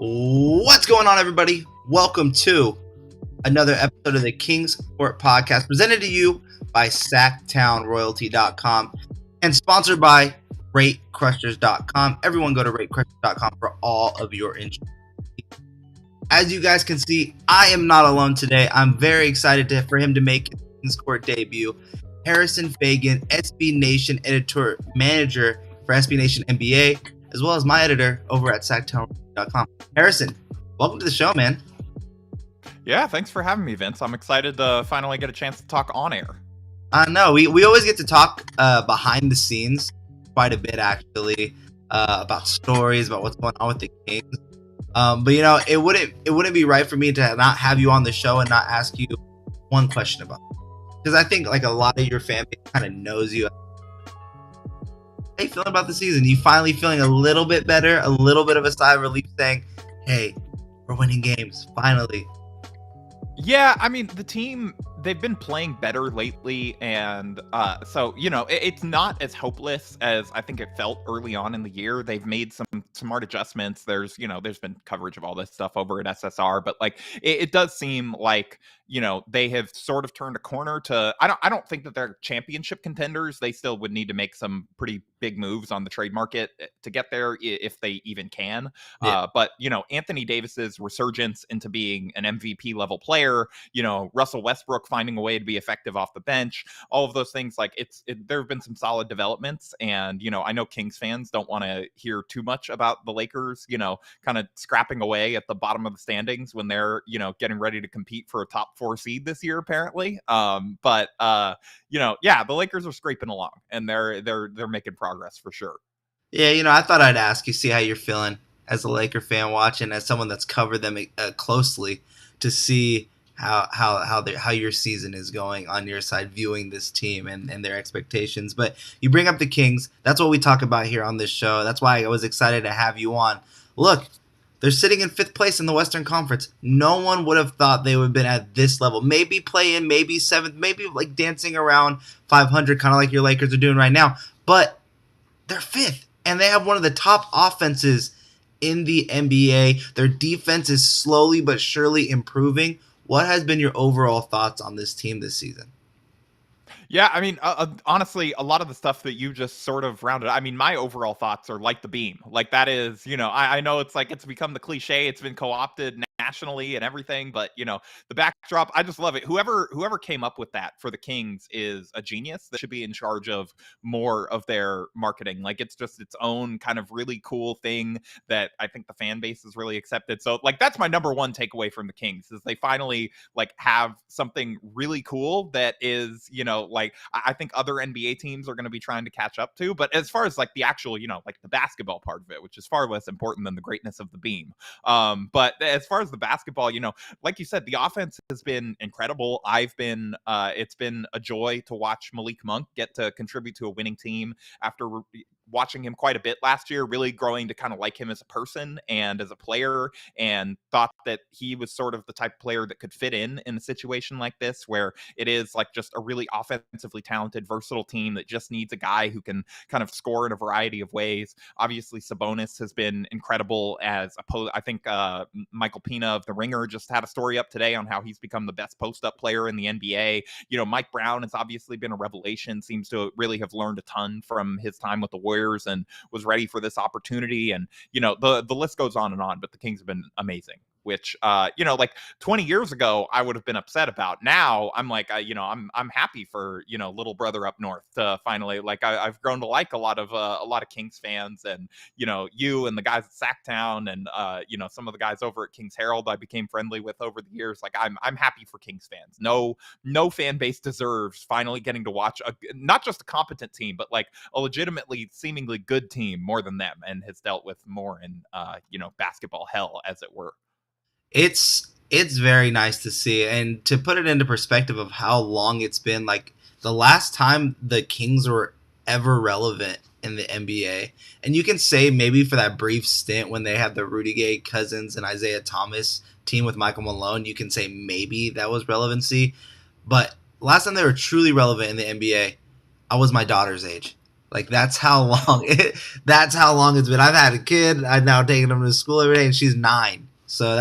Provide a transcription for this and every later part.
What's going on, everybody? Welcome to another episode of the Kings Court Podcast, presented to you by SacktownRoyalty.com and sponsored by RateCrushers.com. Everyone go to RateCrushers.com for all of your insurance. As you guys can see, I am not alone today. I'm very excited for him to make his Kings Court debut. Harrison Faigen, SB Nation editor manager for SB Nation NBA, as well as my editor over at SacktownRoyalty.com. Harrison, welcome to the show, man. Yeah, thanks for having me, Vince. I'm excited to finally get a chance to talk on air. I know we always get to talk behind the scenes quite a bit, actually, about stories, about what's going on with the Kings. But you know, it wouldn't be right for me to not have you on the show and not ask you one question about it. Because I think like a lot of your fan base kind of knows you. How you feeling about the season? You finally feeling a little bit better, a little bit of a sigh of relief, saying, "Hey, we're winning games finally." Yeah, I mean, the team, they've been playing better lately, and so, you know, it's not as hopeless as I think it felt early on in the year. They've made some smart adjustments. There's been coverage of all this stuff over at SSR, but like it does seem like, they have sort of turned a corner to, I don't think that they're championship contenders. They still would need to make some pretty big moves on the trade market to get there if they even can. Yeah. But, Anthony Davis's resurgence into being an MVP level player, Russell Westbrook finding a way to be effective off the bench, all of those things, like there have been some solid developments. And, I know Kings fans don't want to hear too much about the Lakers, kind of scrapping away at the bottom of the standings when they're, getting ready to compete for a top 4 seed this year, apparently. But the Lakers are scraping along and they're making progress for sure. Yeah, I thought I'd ask you, see how you're feeling as a Laker fan watching, as someone that's covered them closely, to see how your season is going on your side, viewing this team and their expectations. But you bring up the Kings. That's what we talk about here on this show. That's why I was excited to have you on. Look, they're sitting in 5th place in the Western Conference. No one would have thought they would have been at this level. Maybe play in, maybe 7th, maybe like dancing around 500, kind of like your Lakers are doing right now. But they're 5th, and they have one of the top offenses in the NBA. Their defense is slowly but surely improving. What has been your overall thoughts on this team this season? Yeah, I mean, honestly, a lot of the stuff that you just sort of rounded, I mean, my overall thoughts are like the beam. Like that is, I know it's like it's become the cliche. It's been co-opted nationally and everything, but the backdrop, I just love it. Whoever came up with that for the Kings is a genius. That should be in charge of more of their marketing. Like it's just its own kind of really cool thing that I think the fan base has really accepted. So like that's my number one takeaway from the Kings is they finally like have something really cool that is, like I think other NBA teams are going to be trying to catch up to. But as far as like the actual, like the basketball part of it, which is far less important than the greatness of the beam. But as far as the basketball, like you said, the offense has been incredible. It's been a joy to watch Malik Monk get to contribute to a winning team after watching him quite a bit last year, really growing to kind of like him as a person and as a player, and thought that he was sort of the type of player that could fit in a situation like this, where it is like just a really offensively talented, versatile team that just needs a guy who can kind of score in a variety of ways. Obviously, Sabonis has been incredible as I think Michael Pina of The Ringer just had a story up today on how he's become the best post-up player in the NBA. Mike Brown has obviously been a revelation, seems to really have learned a ton from his time with the Warriors and was ready for this opportunity. And, the list goes on and on, but the Kings have been amazing, which, like 20 years ago, I would have been upset about. Now I'm like, I'm happy for, little brother up north to finally, like, I've grown to like a lot of Kings fans, and, you and the guys at Sacktown and, some of the guys over at Kings Herald I became friendly with over the years. Like I'm happy for Kings fans. No fan base deserves finally getting to watch not just a competent team, but like a legitimately seemingly good team more than them, and has dealt with more in, basketball hell, as it were. It's very nice to see, and to put it into perspective of how long it's been. Like the last time the Kings were ever relevant in the NBA, and you can say maybe for that brief stint when they had the Rudy Gay, Cousins, and Isaiah Thomas team with Michael Malone, you can say maybe that was relevancy. But last time they were truly relevant in the NBA, I was my daughter's age. Like that's how long that's how long it's been. I've had a kid. I've now taken him to school every day, and she's 9. So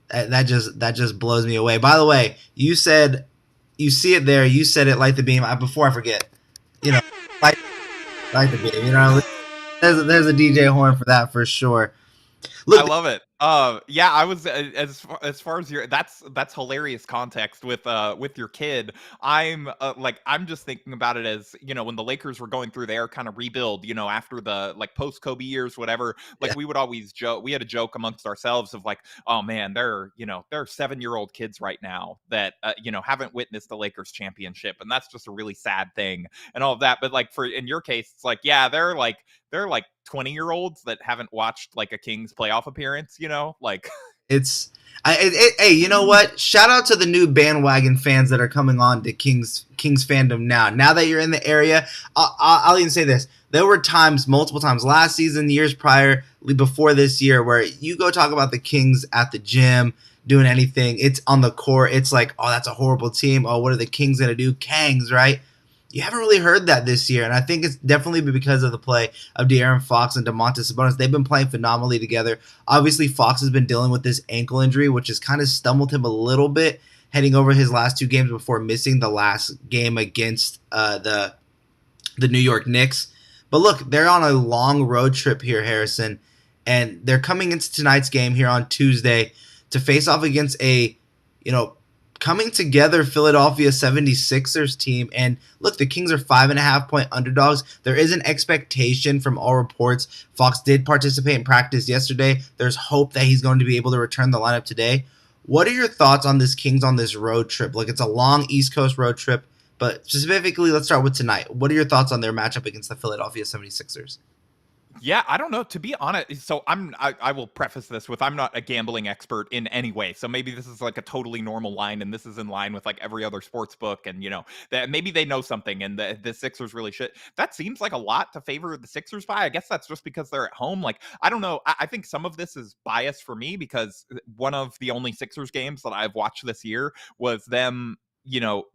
that just blows me away. By the way, you said you see it there. You said it like the beam. Before I forget, you know, like like the beam. There's a DJ horn for that for sure. I Look, love it. Yeah, I was as far as your that's hilarious context with your kid. I'm like I'm just thinking about it as when the Lakers were going through their kind of rebuild, after the like post Kobe years, whatever. yeah, Like we would always joke. We had a joke amongst ourselves of like, oh man, there are 7-year-old kids right now that haven't witnessed the Lakers championship, and that's just a really sad thing and all of that. But like for in your case, it's like yeah, they're like 20-year-olds that haven't watched like a Kings playoff appearance, like it's hey, you know what? Shout out to the new bandwagon fans that are coming on to Kings fandom now. Now that you're in the area, I'll even say this: there were times, multiple times, last season, years prior, before this year, where you go talk about the Kings at the gym doing anything. It's on the court. It's like, oh, that's a horrible team. Oh, what are the Kings gonna do? Kangs, right? You haven't really heard that this year, and I think it's definitely because of the play of De'Aaron Fox and Domantas Sabonis. They've been playing phenomenally together. Obviously, Fox has been dealing with this ankle injury, which has kind of stumbled him a little bit heading over his last 2 games before missing the last game against the New York Knicks. But look, they're on a long road trip here, Harrison, and they're coming into tonight's game here on Tuesday to face off against a, you know, coming together Philadelphia 76ers team. And look, the Kings are 5.5-point underdogs. There is an expectation from all reports. Fox did participate in practice yesterday. There's hope that he's going to be able to return the lineup today. What are your thoughts on this Kings on this road trip? Look, it's a long East Coast road trip, but specifically, let's start with tonight. What are your thoughts on their matchup against the Philadelphia 76ers? yeah, I don't know. To be honest, so I will preface this with I'm not a gambling expert in any way. So maybe this is like a totally normal line, and this is in line with like every other sports book, and that maybe they know something, and the Sixers really should. That seems like a lot to favor the Sixers by. I guess that's just because they're at home. Like I don't know. I think some of this is bias for me because one of the only Sixers games that I've watched this year was them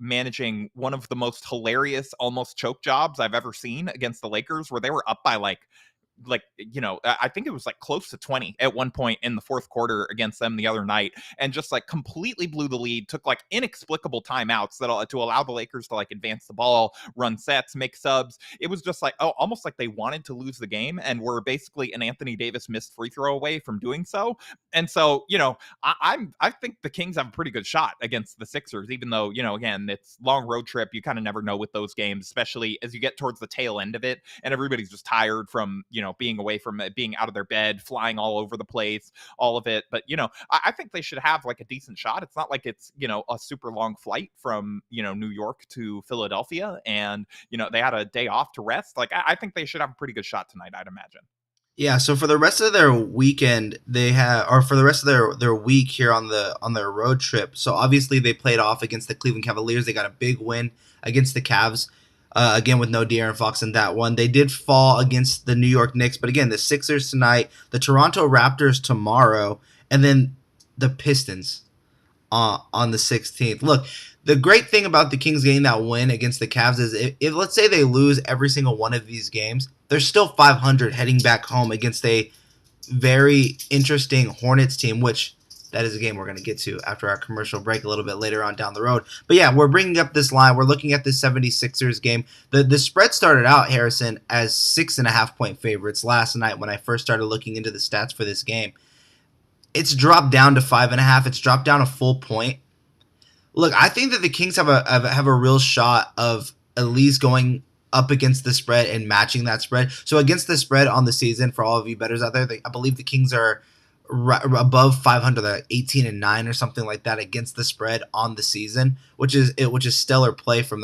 managing one of the most hilarious almost choke jobs I've ever seen against the Lakers, where they were up by I think it was like close to 20 at one point in the fourth quarter against them the other night, and just like completely blew the lead, took like inexplicable timeouts that to allow the Lakers to like advance the ball, run sets, make subs. It was just like, oh, almost like they wanted to lose the game and were basically an Anthony Davis missed free throw away from doing so. And so, I think the Kings have a pretty good shot against the Sixers, even though, again, it's long road trip. You kind of never know with those games, especially as you get towards the tail end of it and everybody's just tired from, being away from it, being out of their bed, flying all over the place, all of it. But, I think they should have like a decent shot. It's not like it's, a super long flight from, New York to Philadelphia, and, they had a day off to rest. Like, I think they should have a pretty good shot tonight, I'd imagine. Yeah, so for the rest of their weekend, they have, or for the rest of their week here on their road trip. So obviously they played off against the Cleveland Cavaliers. They got a big win against the Cavs. Again, with no De'Aaron Fox in that one. They did fall against the New York Knicks, but again, the Sixers tonight, the Toronto Raptors tomorrow, and then the Pistons on the 16th. Look, the great thing about the Kings getting that win against the Cavs is if let's say they lose every single one of these games, they're still 500 heading back home against a very interesting Hornets team, which that is a game we're going to get to after our commercial break a little bit later on down the road. But yeah, we're bringing up this line. We're looking at the 76ers game. The spread started out, Harrison, as 6.5-point favorites last night when I first started looking into the stats for this game. It's dropped down to 5.5. It's dropped down a full point. Look, I think that the Kings have a real shot of at least going up against the spread and matching that spread. So against the spread on the season, for all of you bettors out there, I believe the Kings are above 500, like 18-9 or something like that against the spread on the season, which is stellar play from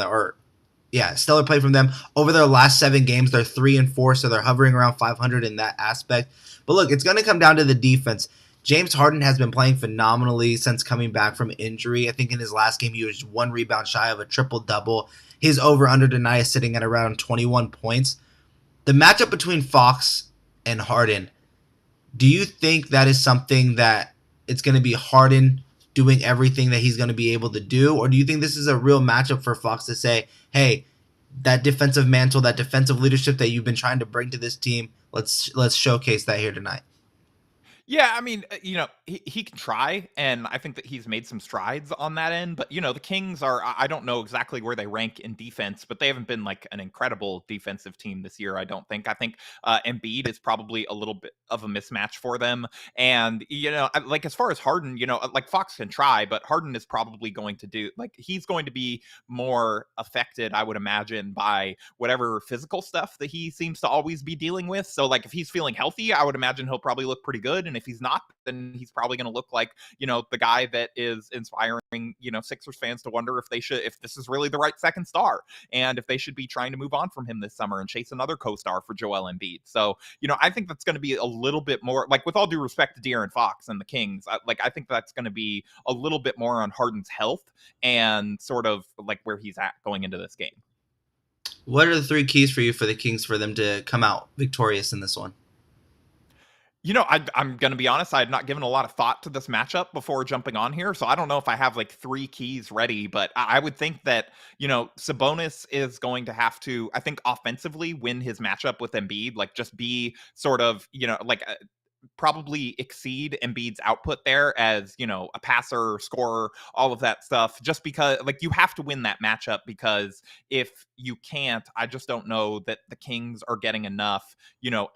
stellar play from them. Over their last 7 games, they're 3-4, so they're hovering around 500 in that aspect. But look, it's going to come down to the defense. James Harden has been playing phenomenally since coming back from injury. I think in his last game, he was 1 rebound shy of a triple-double. His over-under tonight is sitting at around 21 points. The matchup between Fox and Harden, do you think that is something that it's going to be Harden doing everything that he's going to be able to do? Or do you think this is a real matchup for Fox to say, hey, that defensive mantle, that defensive leadership that you've been trying to bring to this team. Let's showcase that here tonight. Yeah, I mean, he can try, and I think that he's made some strides on that end. But the Kings are, I don't know exactly where they rank in defense, but they haven't been like an incredible defensive team this year. I don't think. I think Embiid is probably a little bit of a mismatch for them. And like as far as Harden, like Fox can try, but Harden is probably going to do like he's going to be more affected, I would imagine, by whatever physical stuff that he seems to always be dealing with. So like if he's feeling healthy, I would imagine he'll probably look pretty good. And if he's not, then he's probably going to look like, the guy that is inspiring, Sixers fans to wonder if this is really the right second star and if they should be trying to move on from him this summer and chase another co-star for Joel Embiid. So, I think that's going to be a little bit more, like, with all due respect to De'Aaron Fox and the Kings, I think that's going to be a little bit more on Harden's health and sort of like where he's at going into this game. What are the three keys for you for the Kings for them to come out victorious in this one? I'm going to be honest. I had not given a lot of thought to this matchup before jumping on here. So I don't know if I have like three keys ready, but I would think that, Sabonis is going to have to, I think, offensively win his matchup with Embiid, like just be sort of, like probably exceed Embiid's output there as, a passer, scorer, all of that stuff, just because like you have to win that matchup, because if you can't, I just don't know that the Kings are getting enough,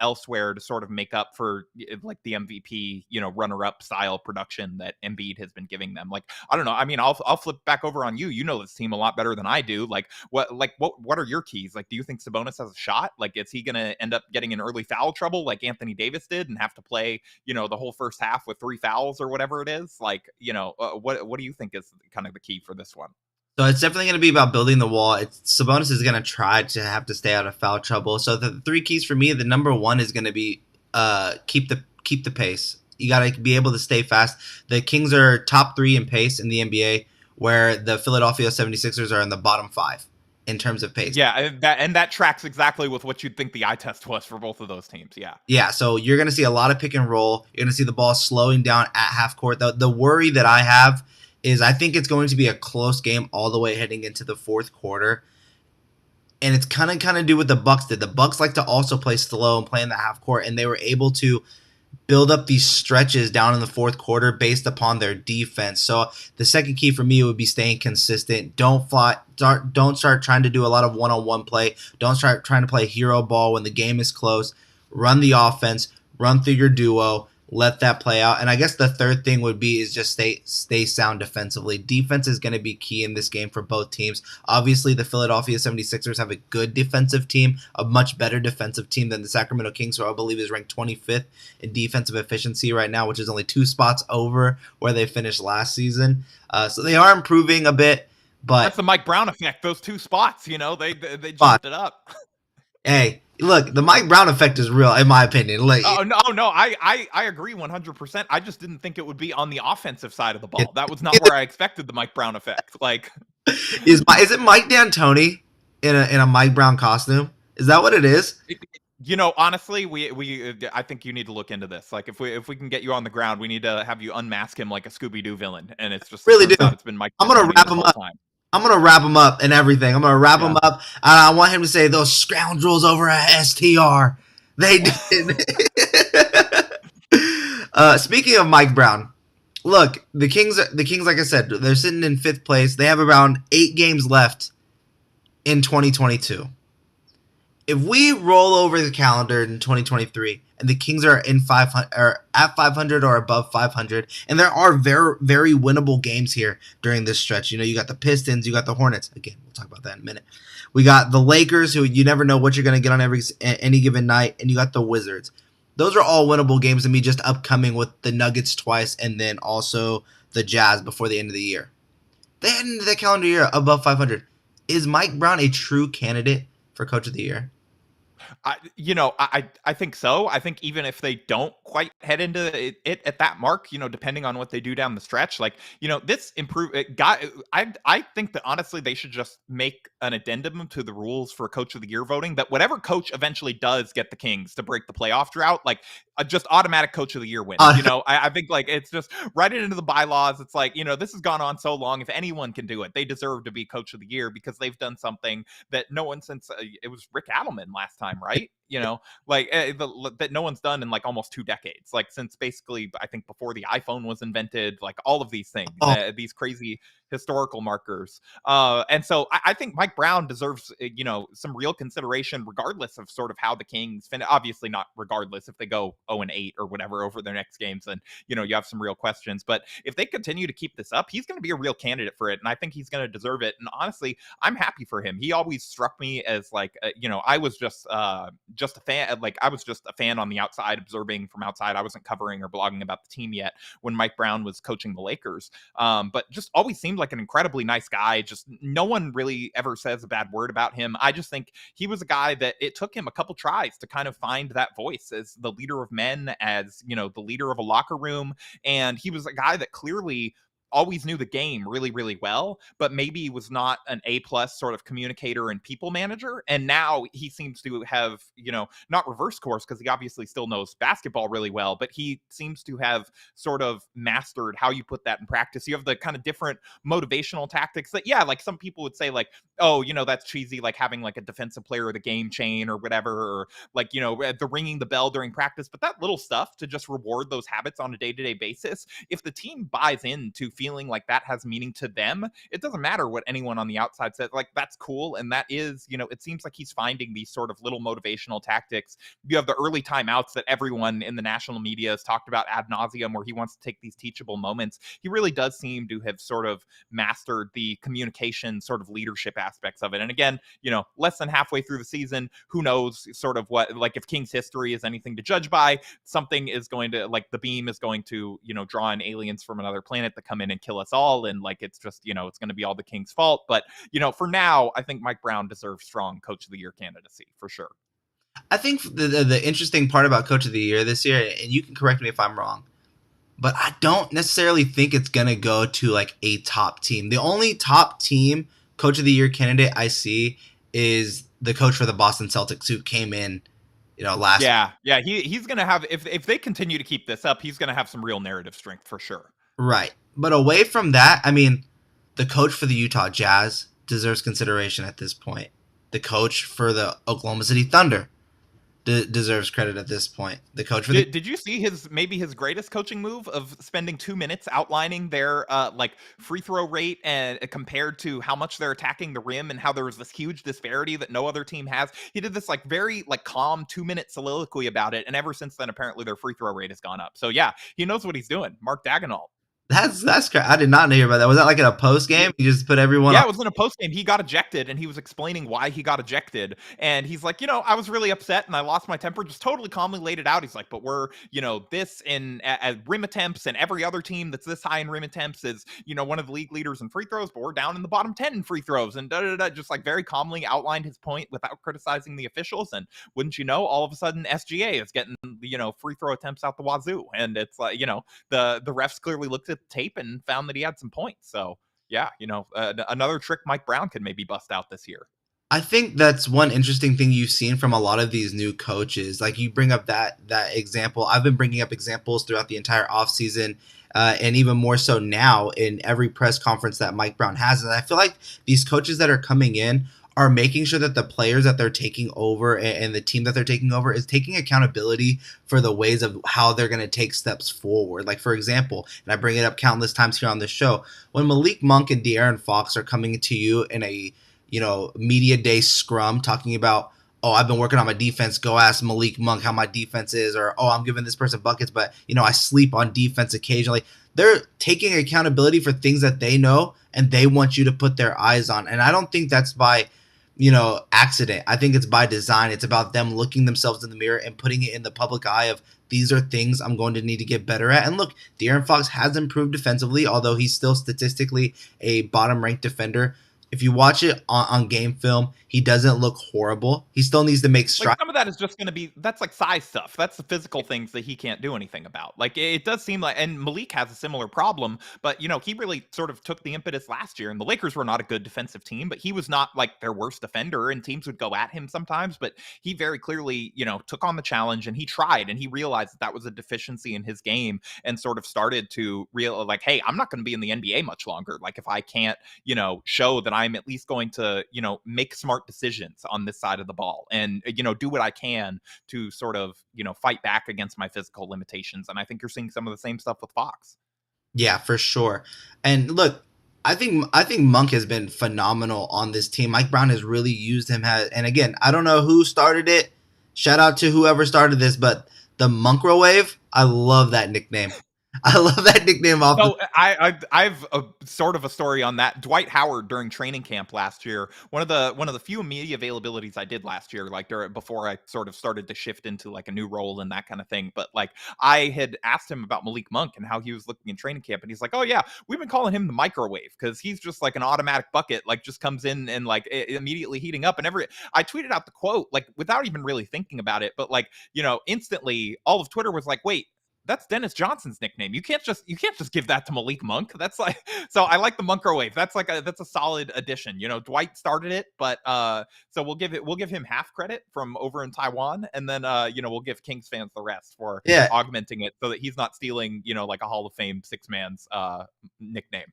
elsewhere to sort of make up for like the MVP, runner-up style production that Embiid has been giving them. Like, I don't know. I mean, I'll flip back over on you. You know this team a lot better than I do. Like, what are your keys? Like, do you think Sabonis has a shot? Like, is he going to end up getting in early foul trouble like Anthony Davis did and have to play, the whole first half with 3 fouls or whatever it is? Like, what do you think is kind of the key for this one? So it's definitely going to be about building the wall. Sabonis is going to try to have to stay out of foul trouble. So the three keys for me, the number one is going to be keep the pace. You got to be able to stay fast. The Kings are top 3 in pace in the NBA, where the Philadelphia 76ers are in the bottom 5 in terms of pace. Yeah, and that tracks exactly with what you'd think the eye test was for both of those teams. Yeah. Yeah, so you're going to see a lot of pick and roll. You're going to see the ball slowing down at half court. The worry that I have is I think it's going to be a close game all the way heading into the fourth quarter. And it's kind of do what the Bucks did. The Bucks like to also play slow and play in the half court, and they were able to build up these stretches down in the fourth quarter based upon their defense. So the second key for me would be staying consistent. Don't start trying to do a lot of one-on-one play. Don't start trying to play hero ball when the game is close. Run the offense, run through your duo, let that play out. And I guess the third thing would be is just stay sound defensively. Defense is going to be key in this game for both teams. Obviously, the Philadelphia 76ers have a good defensive team, a much better defensive team than the Sacramento Kings, who I believe is ranked 25th in defensive efficiency right now, which is only 2 spots over where they finished last season. So they are improving a bit, but that's the Mike Brown effect. Those 2 spots, they jumped it up. Hey, look, the Mike Brown effect is real, in my opinion. Like, no, I agree 100%. I just didn't think it would be on the offensive side of the ball. That was not where I expected the Mike Brown effect. Like, is it Mike D'Antoni in a Mike Brown costume? Is that what it is? Honestly, I think you need to look into this. Like, if we can get you on the ground, we need to have you unmask him like a Scooby-Doo villain, and it's just really do. It's been Mike. I'm gonna wrap him up. I'm going to wrap him up and everything. I'm going to wrap him up. I want him to say, those scoundrels over at STR. They did. Speaking of Mike Brown, look, the Kings, like I said, they're sitting in 5th place. They have around 8 games left in 2022. If we roll over the calendar in 2023 and the Kings are in 500 or at 500 or above 500, and there are very, very winnable games here during this stretch. You got the Pistons, you got the Hornets. Again, we'll talk about that in a minute. We got the Lakers, who you never know what you're going to get on any given night, and you got the Wizards. Those are all winnable games to me, just upcoming with the Nuggets twice and then also the Jazz before the end of the year. They head into the calendar year above 500. Is Mike Brown a true candidate for Coach of the Year? I think so. I think even if they don't quite head into it at that mark, depending on what they do down the stretch, like, this improve it got. I think that honestly they should just make an addendum to the rules for Coach of the Year voting that whatever coach eventually does get the Kings to break the playoff drought, like, just automatic Coach of the Year win. Uh, I think like it's just write it into the bylaws. It's like, this has gone on so long. If anyone can do it, they deserve to be Coach of the Year because they've done something that no one since it was Rick Adelman last time, right? Like that no one's done in like almost 2 decades, like since basically I think before the iPhone was invented, like all of these things, oh, these crazy historical markers. And so I think Mike Brown deserves, some real consideration, regardless of sort of how the Kings finish. Obviously, not regardless if they go 0-8 or whatever over their next games, then you have some real questions. But if they continue to keep this up, he's going to be a real candidate for it, and I think he's going to deserve it. And honestly, I'm happy for him. He always struck me as like, I was just a fan. Like I was just a fan on the outside, observing from outside. I wasn't covering or blogging about the team yet when Mike Brown was coaching the Lakers. But just always seemed like an incredibly nice guy. Just no one really ever says a bad word about him. I just think he was a guy that it took him a couple tries to kind of find that voice as the leader of men, as, the leader of a locker room. And he was a guy that clearly always knew the game really, really well, but maybe was not an A+ sort of communicator and people manager. And now he seems to have, not reverse course because he obviously still knows basketball really well, but he seems to have sort of mastered how you put that in practice. You have the kind of different motivational tactics that, yeah, like some people would say like, oh, that's cheesy, like having like a defensive player of the game chain or whatever, or like, the ringing the bell during practice, but that little stuff to just reward those habits on a day-to-day basis, if the team buys into feeling like that has meaning to them, it doesn't matter what anyone on the outside says. Like, that's cool. And that is, it seems like he's finding these sort of little motivational tactics. You have the early timeouts that everyone in the national media has talked about ad nauseum, where he wants to take these teachable moments. He really does seem to have sort of mastered the communication sort of leadership aspects of it. And again, less than halfway through the season, who knows sort of what, like if Kings history is anything to judge by, something is going to, like the beam is going to, draw in aliens from another planet that come in and kill us all. And like, it's just, it's going to be all the Kings' fault. But, for now, I think Mike Brown deserves strong Coach of the Year candidacy for sure. I think the interesting part about Coach of the Year this year, and you can correct me if I'm wrong, but I don't necessarily think it's going to go to like a top team. The only top team Coach of the Year candidate I see is the coach for the Boston Celtics, who came in, last. Yeah. He's going to have, if they continue to keep this up, he's going to have some real narrative strength for sure. Right. But away from that, I mean, the coach for the Utah Jazz deserves consideration at this point. The coach for the Oklahoma City Thunder deserves credit at this point. The coach for Did you see his greatest coaching move of spending 2 minutes outlining their like free throw rate and compared to how much they're attacking the rim and how there was this huge disparity that no other team has? He did this like very like calm 2 minute soliloquy about it, and ever since then apparently their free throw rate has gone up. So yeah, he knows what he's doing. Mark Daigneault. That's I did not hear about that. Was that like in a post game? You just put everyone Yeah, on? it was in a post game. He got ejected, and he was explaining why he got ejected. And he's like, I was really upset, and I lost my temper. Just totally calmly laid it out. He's like, but we're, this in at rim attempts, and every other team that's this high in rim attempts is, one of the league leaders in free throws, but we're down in the bottom 10 in free throws, and just like very calmly outlined his point without criticizing the officials. And wouldn't you know, all of a sudden SGA is getting, free throw attempts out the wazoo, and it's like, the refs clearly looked at the tape and found that he had some points. So yeah, another trick Mike Brown could maybe bust out this year. I think that's one interesting thing you've seen from a lot of these new coaches. Like you bring up that example. I've been bringing up examples throughout the entire offseason, and even more so now in every press conference that Mike Brown has. And I feel like these coaches that are coming in are making sure that the players that they're taking over and the team that they're taking over is taking accountability for the ways of how they're going to take steps forward. Like, for example, and I bring it up countless times here on the show, when Malik Monk and De'Aaron Fox are coming to you in a media day scrum talking about, oh, I've been working on my defense, go ask Malik Monk how my defense is, or, oh, I'm giving this person buckets, but, I sleep on defense occasionally. They're taking accountability for things that they know and they want you to put their eyes on. And I don't think that's by, accident. I think it's by design. It's about them looking themselves in the mirror and putting it in the public eye of, these are things I'm going to need to get better at. And look, De'Aaron Fox has improved defensively, although he's still statistically a bottom-ranked defender. if you watch it on game film, he doesn't look horrible. He still needs to make Like, strides. some of that is just gonna be that's, like, size stuff. That's the physical things that he can't do anything about. Like, it does seem like and Malik has a similar problem, but, he really sort of took the impetus last year, and the Lakers were not a good defensive team, but he was not, like, their worst defender, and teams would go at him sometimes, but he very clearly, took on the challenge, and he tried, and he realized that that was a deficiency in his game and sort of started to real like, "Hey, I'm not gonna be in the NBA much longer. Like, if I can't, show that I'm at least going to, make smart decisions on this side of the ball and, do what I can to sort of, fight back against my physical limitations." And I think you're seeing some of the same stuff with Fox. Yeah, for sure. And look, I think Monk has been phenomenal on this team. Mike Brown has really used him and again, I don't know who started it. Shout out to whoever started this, but the Monkrowave, I love that nickname. I love that nickname off the So I've a sort of a story on that. Dwight Howard during training camp last year, one of the few media availabilities I did last year, like before I sort of started to shift into like a new role and that kind of thing. But like I had asked him about Malik Monk and how he was looking in training camp, and he's like, "Oh yeah, we've been calling him the microwave because he's just like an automatic bucket, like just comes in and like immediately heating up." And I tweeted out the quote like without even really thinking about it, but like instantly all of Twitter was like, "Wait, that's Dennis Johnson's nickname. You can't just give that to Malik Monk." That's like so I like the Monkrowave. That's a solid addition. Dwight started it, but so we'll give him half credit from over in Taiwan, and then we'll give Kings fans the rest for Yeah, augmenting it so that he's not stealing, like a Hall of Fame six man's nickname.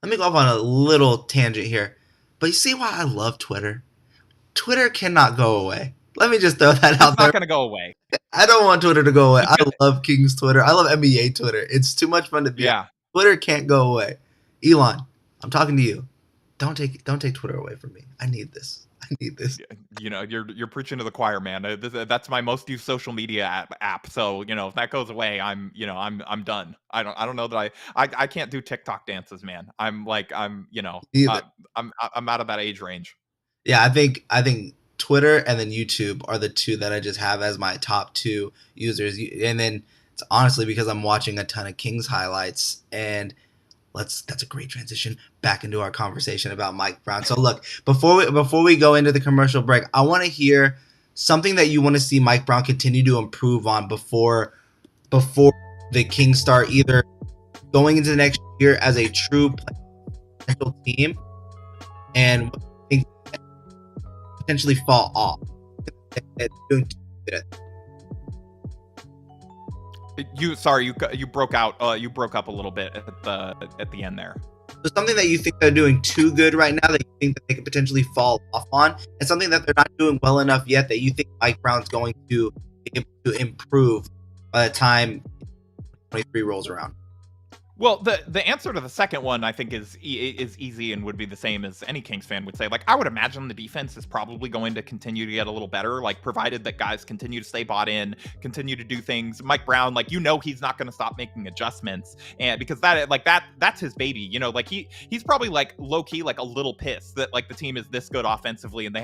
let me go off on a little tangent here. But you see why I love Twitter? Twitter cannot go away. Let me just throw that It's out there. not gonna go away. I don't want Twitter to go away. It's I gonna love Kings Twitter. I love NBA Twitter. It's too much fun to be on. yeah. Twitter can't go away. Elon, I'm talking to you. Don't take Twitter away from me. I need this. I need this. You're preaching to the choir, man. That's my most used social media app. So if that goes away, I'm done. I don't know that I can't do TikTok dances, man. Either. I'm out of that age range. Yeah, I think Twitter and then YouTube are the two that I just have as my top two users. And then it's honestly because I'm watching a ton of Kings highlights, and that's a great transition back into our conversation about Mike Brown. So look, before we go into the commercial break, I want to hear something that you want to see Mike Brown continue to improve on before the Kings start either going into the next year as a true potential team and potentially fall off. Doing You broke out. You broke up a little bit at the end there. So something that you think they're doing too good right now that you think that they could potentially fall off on, and something that they're not doing well enough yet that you think Mike Brown's going to be able to improve by the time 23 rolls around. Well, the answer to the second one, I think, is easy and would be the same as any Kings fan would say. Like, I would imagine the defense is probably going to continue to get a little better, like, provided that guys continue to stay bought in, continue to do things. Mike Brown, like, he's not going to stop making adjustments, and because that's his baby. Like he's probably like low key like a little pissed that like the team is this good offensively and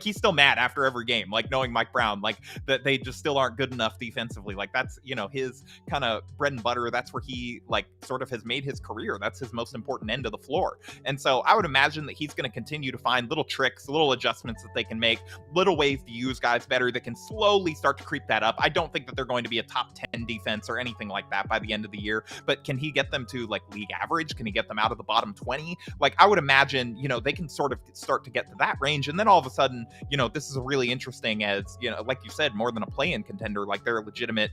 he's still mad after every game, like knowing Mike Brown, like that they just still aren't good enough defensively. Like that's his kind of bread and butter. That's where he like sort of has made his career. That's his most important end of the floor. And so I would imagine that he's going to continue to find little tricks, little adjustments that they can make, little ways to use guys better that can slowly start to creep that up. I don't think that they're going to be a top 10 defense or anything like that by the end of the year, but can he get them to like league average? Can he get them out of the bottom 20? Like I would imagine, they can sort of start to get to that range. And then all of a sudden, this is a really interesting as, like you said, more than a play-in contender, like they're a legitimate,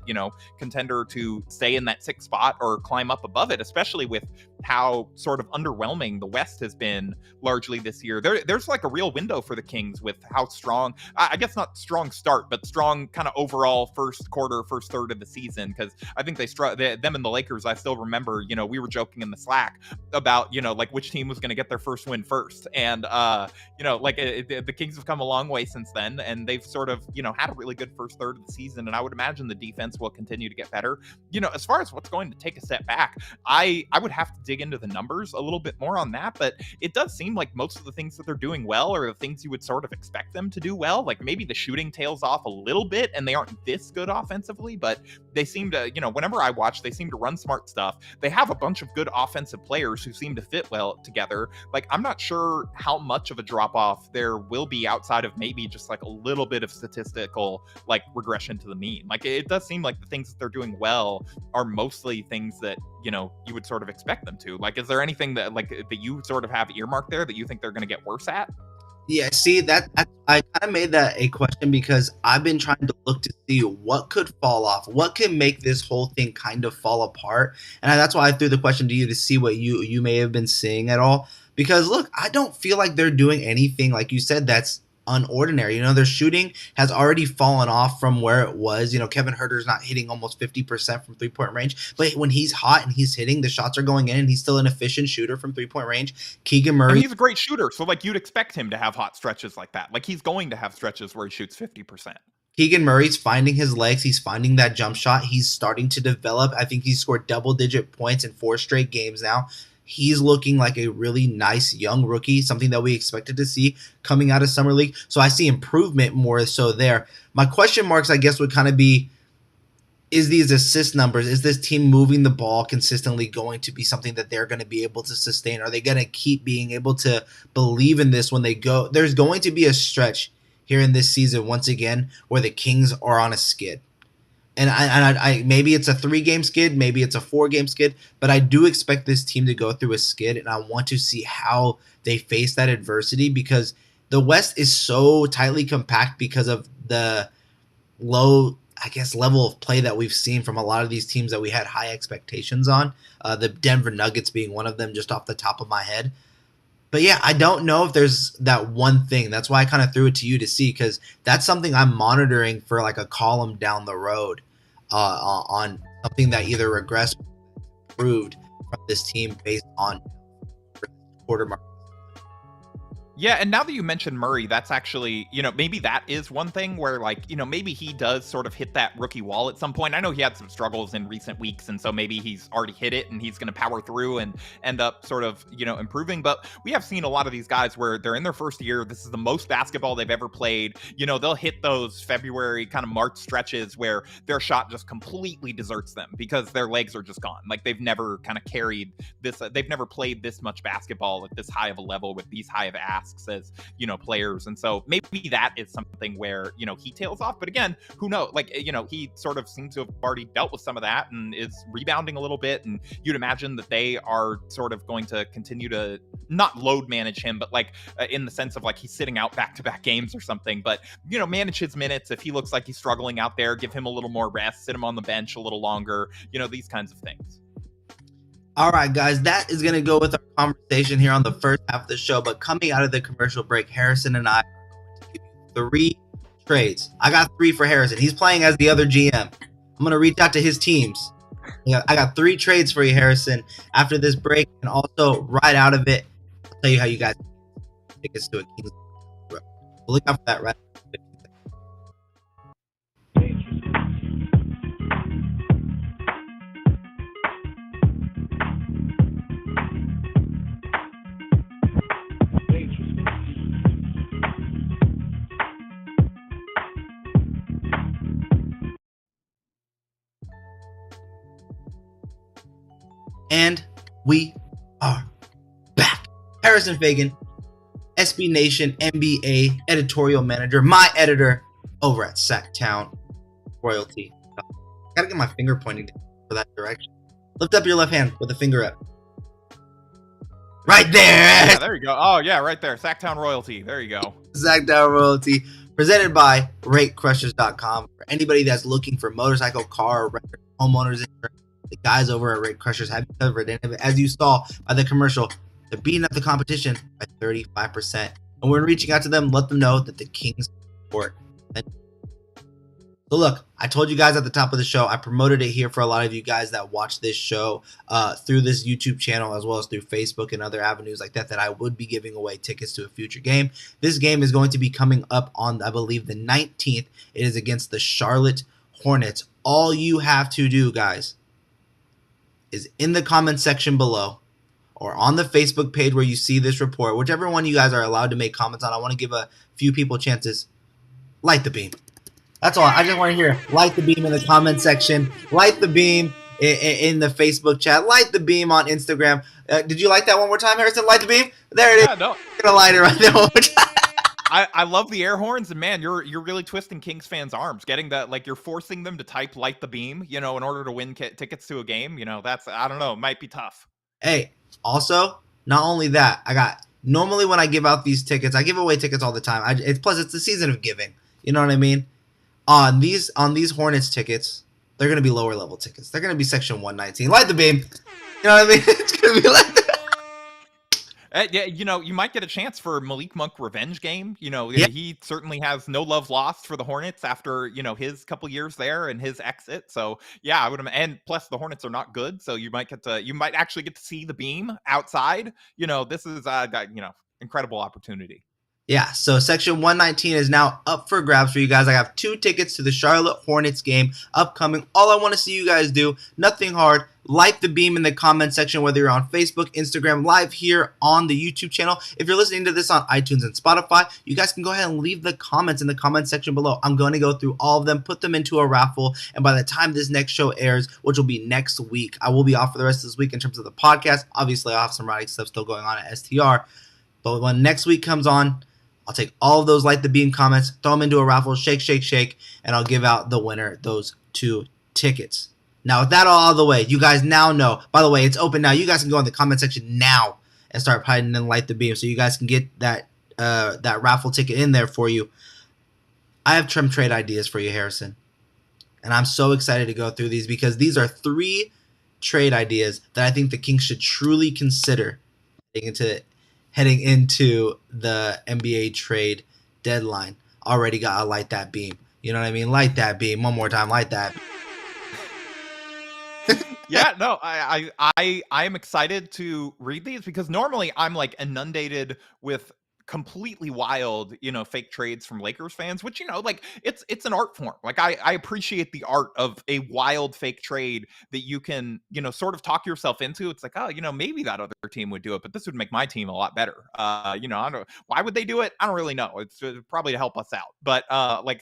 contender to stay in that sixth spot or climb up above it, especially with how sort of underwhelming the West has been largely this year. There's like a real window for the Kings with how strong, I guess not strong start, but strong kind of overall first quarter, first third of the season. Because I think them and the Lakers, I still remember, we were joking in the Slack about, like which team was going to get their first win first. And, the Kings have come a long way since then, and they've sort of, had a really good first third of the season. And I would imagine the defense will continue to get better. As far as what's going to take a step back, I would have to dig into the numbers a little bit more on that, but it does seem like most of the things that they're doing well are the things you would sort of expect them to do well. Like maybe the shooting tails off a little bit and they aren't this good offensively, but they seem to, whenever I watch, they seem to run smart stuff. They have a bunch of good offensive players who seem to fit well together. Like, I'm not sure how much of a drop off there will be outside of maybe just like a little bit of statistical like regression to the mean. Like, it does seem like the things that they're doing well are mostly things that, you would sort of expect them to. Like, is there anything that you sort of have earmarked there that you think they're going to get worse at? Yeah, see that I kind of made that a question because I've been trying to look to see what could fall off, what can make this whole thing kind of fall apart, and that's why I threw the question to you to see what you may have been seeing at all. Because look, I don't feel like they're doing anything like you said that's unordinary. Their shooting has already fallen off from where it was. Kevin Huerter's not hitting almost 50% from 3-point range, but when he's hot and he's hitting, the shots are going in, and he's still an efficient shooter from 3-point range. Keegan And Murray, he's a great shooter, so like you'd expect him to have hot stretches like that. Like he's going to have stretches where he shoots 50%. Keegan Murray's finding his legs. He's finding that jump shot. He's starting to develop. I think he's scored double-digit points in 4 straight games now. He's looking like a really nice young rookie, something that we expected to see coming out of Summer League. So I see improvement more so there. My question marks, I guess, would kind of be, is these assist numbers, is this team moving the ball consistently going to be something that they're going to be able to sustain? Are they going to keep being able to believe in this when they go? There's going to be a stretch here in this season, once again, where the Kings are on a skid. And I maybe it's a 3-game skid, maybe it's a 4-game skid, but I do expect this team to go through a skid, and I want to see how they face that adversity because the West is so tightly compact because of the low, I guess, level of play that we've seen from a lot of these teams that we had high expectations on. The Denver Nuggets being one of them, just off the top of my head. But yeah, I don't know if there's that one thing. That's why I kind of threw it to you to see, because that's something I'm monitoring for like a column down the road on something that either regressed or improved from this team based on quarter mark. Yeah, and now that you mentioned Murray, that's actually, maybe that is one thing where, like, maybe he does sort of hit that rookie wall at some point. I know he had some struggles in recent weeks, and so maybe he's already hit it, and he's going to power through and end up sort of, improving. But we have seen a lot of these guys where they're in their first year. This is the most basketball they've ever played. They'll hit those February kind of March stretches where their shot just completely deserts them because their legs are just gone. Like, they've never kind of carried this, they've never played this much basketball at this high of a level with these high of asks as players. And so maybe that is something where he tails off, but again, who knows? Like, he sort of seems to have already dealt with some of that and is rebounding a little bit, and you'd imagine that they are sort of going to continue to not load manage him, but like in the sense of like he's sitting out back-to-back games or something, but manage his minutes. If he looks like he's struggling out there, give him a little more rest, sit him on the bench a little longer, these kinds of things. All right, guys, that is going to go with our conversation here on the first half of the show. But coming out of the commercial break, Harrison and I are going to give you 3 trades. I got 3 for Harrison. He's playing as the other GM. I'm going to reach out to his teams. I got 3 trades for you, Harrison, after this break. And also, right out of it, I'll tell you how you guys get tickets to a Kings. So look out for that right now. And we are back. Harrison Faigen, SB Nation NBA editorial manager, my editor over at Sacktown Royalty. Gotta get my finger pointing for that direction. Lift up your left hand with the finger up. Right there. Yeah, there you go. Oh, yeah, right there. Sacktown Royalty. There you go. Sacktown Royalty, presented by RateCrushers.com. For anybody that's looking for motorcycle, car, or homeowners insurance, the guys over at Rate Crushers have you covered. And as you saw by the commercial, they're beating up the competition by 35%. And we're reaching out to them, let them know that the Kings support. So look, I told you guys at the top of the show, I promoted it here for a lot of you guys that watch this show through this YouTube channel, as well as through Facebook and other avenues like that, that I would be giving away tickets to a future game. This game is going to be coming up on, I believe, the 19th. It is against the Charlotte Hornets. All you have to do, guys, is in the comment section below or on the Facebook page where you see this report, whichever one you guys are allowed to make comments on. I want to give a few people chances. Light the beam. That's all. I just want to hear light the beam in the comment section. Light the beam in the Facebook chat. Light the beam on Instagram. Did you like that one more time, Harrison? Light the beam. There it is. No. I'm gonna light it right there one more time. I love the air horns, and man, you're really twisting Kings fans' arms. Getting that, like, you're forcing them to type "light the beam," in order to win tickets to a game. That's, I don't know, it might be tough. Hey, also, not only that, normally when I give out these tickets, I give away tickets all the time. Plus it's the season of giving. You know what I mean? On these Hornets tickets, they're gonna be lower level tickets. They're gonna be section 119. Light the beam. You know what I mean? It's gonna be like that. Yeah, you might get a chance for Malik Monk revenge game. Yeah. He certainly has no love lost for the Hornets after, his couple years there and his exit. So yeah, I would, and plus the Hornets are not good. So you might actually get to see the beam outside. This is, incredible opportunity. Yeah, so section 119 is now up for grabs for you guys. I have 2 tickets to the Charlotte Hornets game upcoming. All I want to see you guys do, nothing hard, light the beam in the comment section, whether you're on Facebook, Instagram, live here on the YouTube channel. If you're listening to this on iTunes and Spotify, you guys can go ahead and leave the comments in the comment section below. I'm going to go through all of them, put them into a raffle, and by the time this next show airs, which will be next week, I will be off for the rest of this week in terms of the podcast. Obviously, I'll have some writing stuff still going on at STR, but when next week comes on, I'll take all of those light the beam comments, throw them into a raffle, shake, shake, shake, and I'll give out the winner those 2 tickets. Now, with that all out of the way, you guys now know. By the way, it's open now. You guys can go in the comment section now and start hiding and light the beam so you guys can get that raffle ticket in there for you. I have some trade ideas for you, Harrison. And I'm so excited to go through these because these are 3 trade ideas that I think the Kings should truly consider heading into the NBA trade deadline. Already gotta light that beam. You know what I mean? Light that beam. One more time, light that. Yeah, no, I am excited to read these because normally I'm like inundated with completely wild, fake trades from Lakers fans, which, like it's an art form. Like I appreciate the art of a wild fake trade that you can, sort of talk yourself into. It's like, oh, maybe that other team would do it, but this would make my team a lot better. I don't, why would they do it? I don't really know. It's probably to help us out. But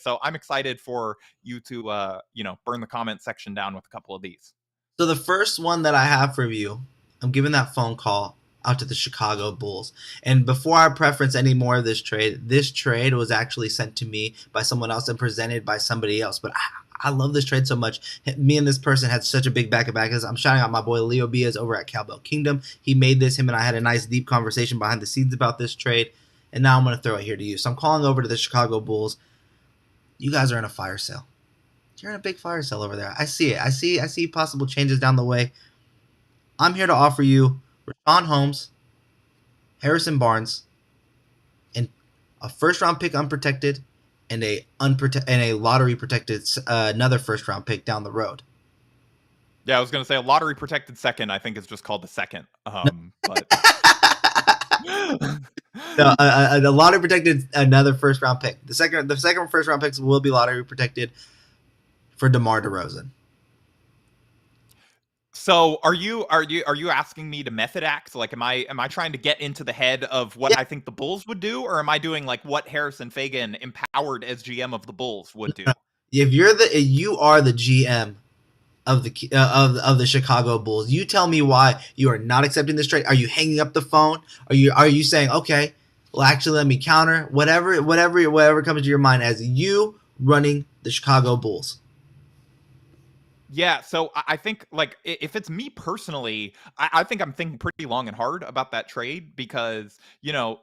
so I'm excited for you to, burn the comment section down with a couple of these. So the first one that I have for you, I'm giving that phone call out to the Chicago Bulls. And before I preference any more of this trade was actually sent to me by someone else and presented by somebody else. But I love this trade so much. Me and this person had such a big back-to-back. I'm shouting out my boy Leo Biaz over at Cowbell Kingdom. He made this. Him and I had a nice deep conversation behind the scenes about this trade. And now I'm going to throw it here to you. So I'm calling over to the Chicago Bulls. You guys are in a fire sale. You're in a big fire sale over there. I see it. I see possible changes down the way. I'm here to offer you Rashawn Holmes, Harrison Barnes, and a first-round pick unprotected, and a lottery protected another first-round pick down the road. Yeah, I was going to say a lottery protected second. I think it's just called the second. But no, the lottery protected another first-round pick. The second first-round picks will be lottery protected for DeMar DeRozan. So are you asking me to method act? Like, am I trying to get into the head of what I think the Bulls would do, or am I doing like what Harrison Faigen, empowered as GM of the Bulls, would do? If you are the GM of the Chicago Bulls, you tell me why you are not accepting this trade. Are you hanging up the phone? Are you saying, okay, well, actually, let me counter? Whatever comes to your mind as you running the Chicago Bulls. Yeah, so I think, like, if it's me personally, I think I'm thinking pretty long and hard about that trade because,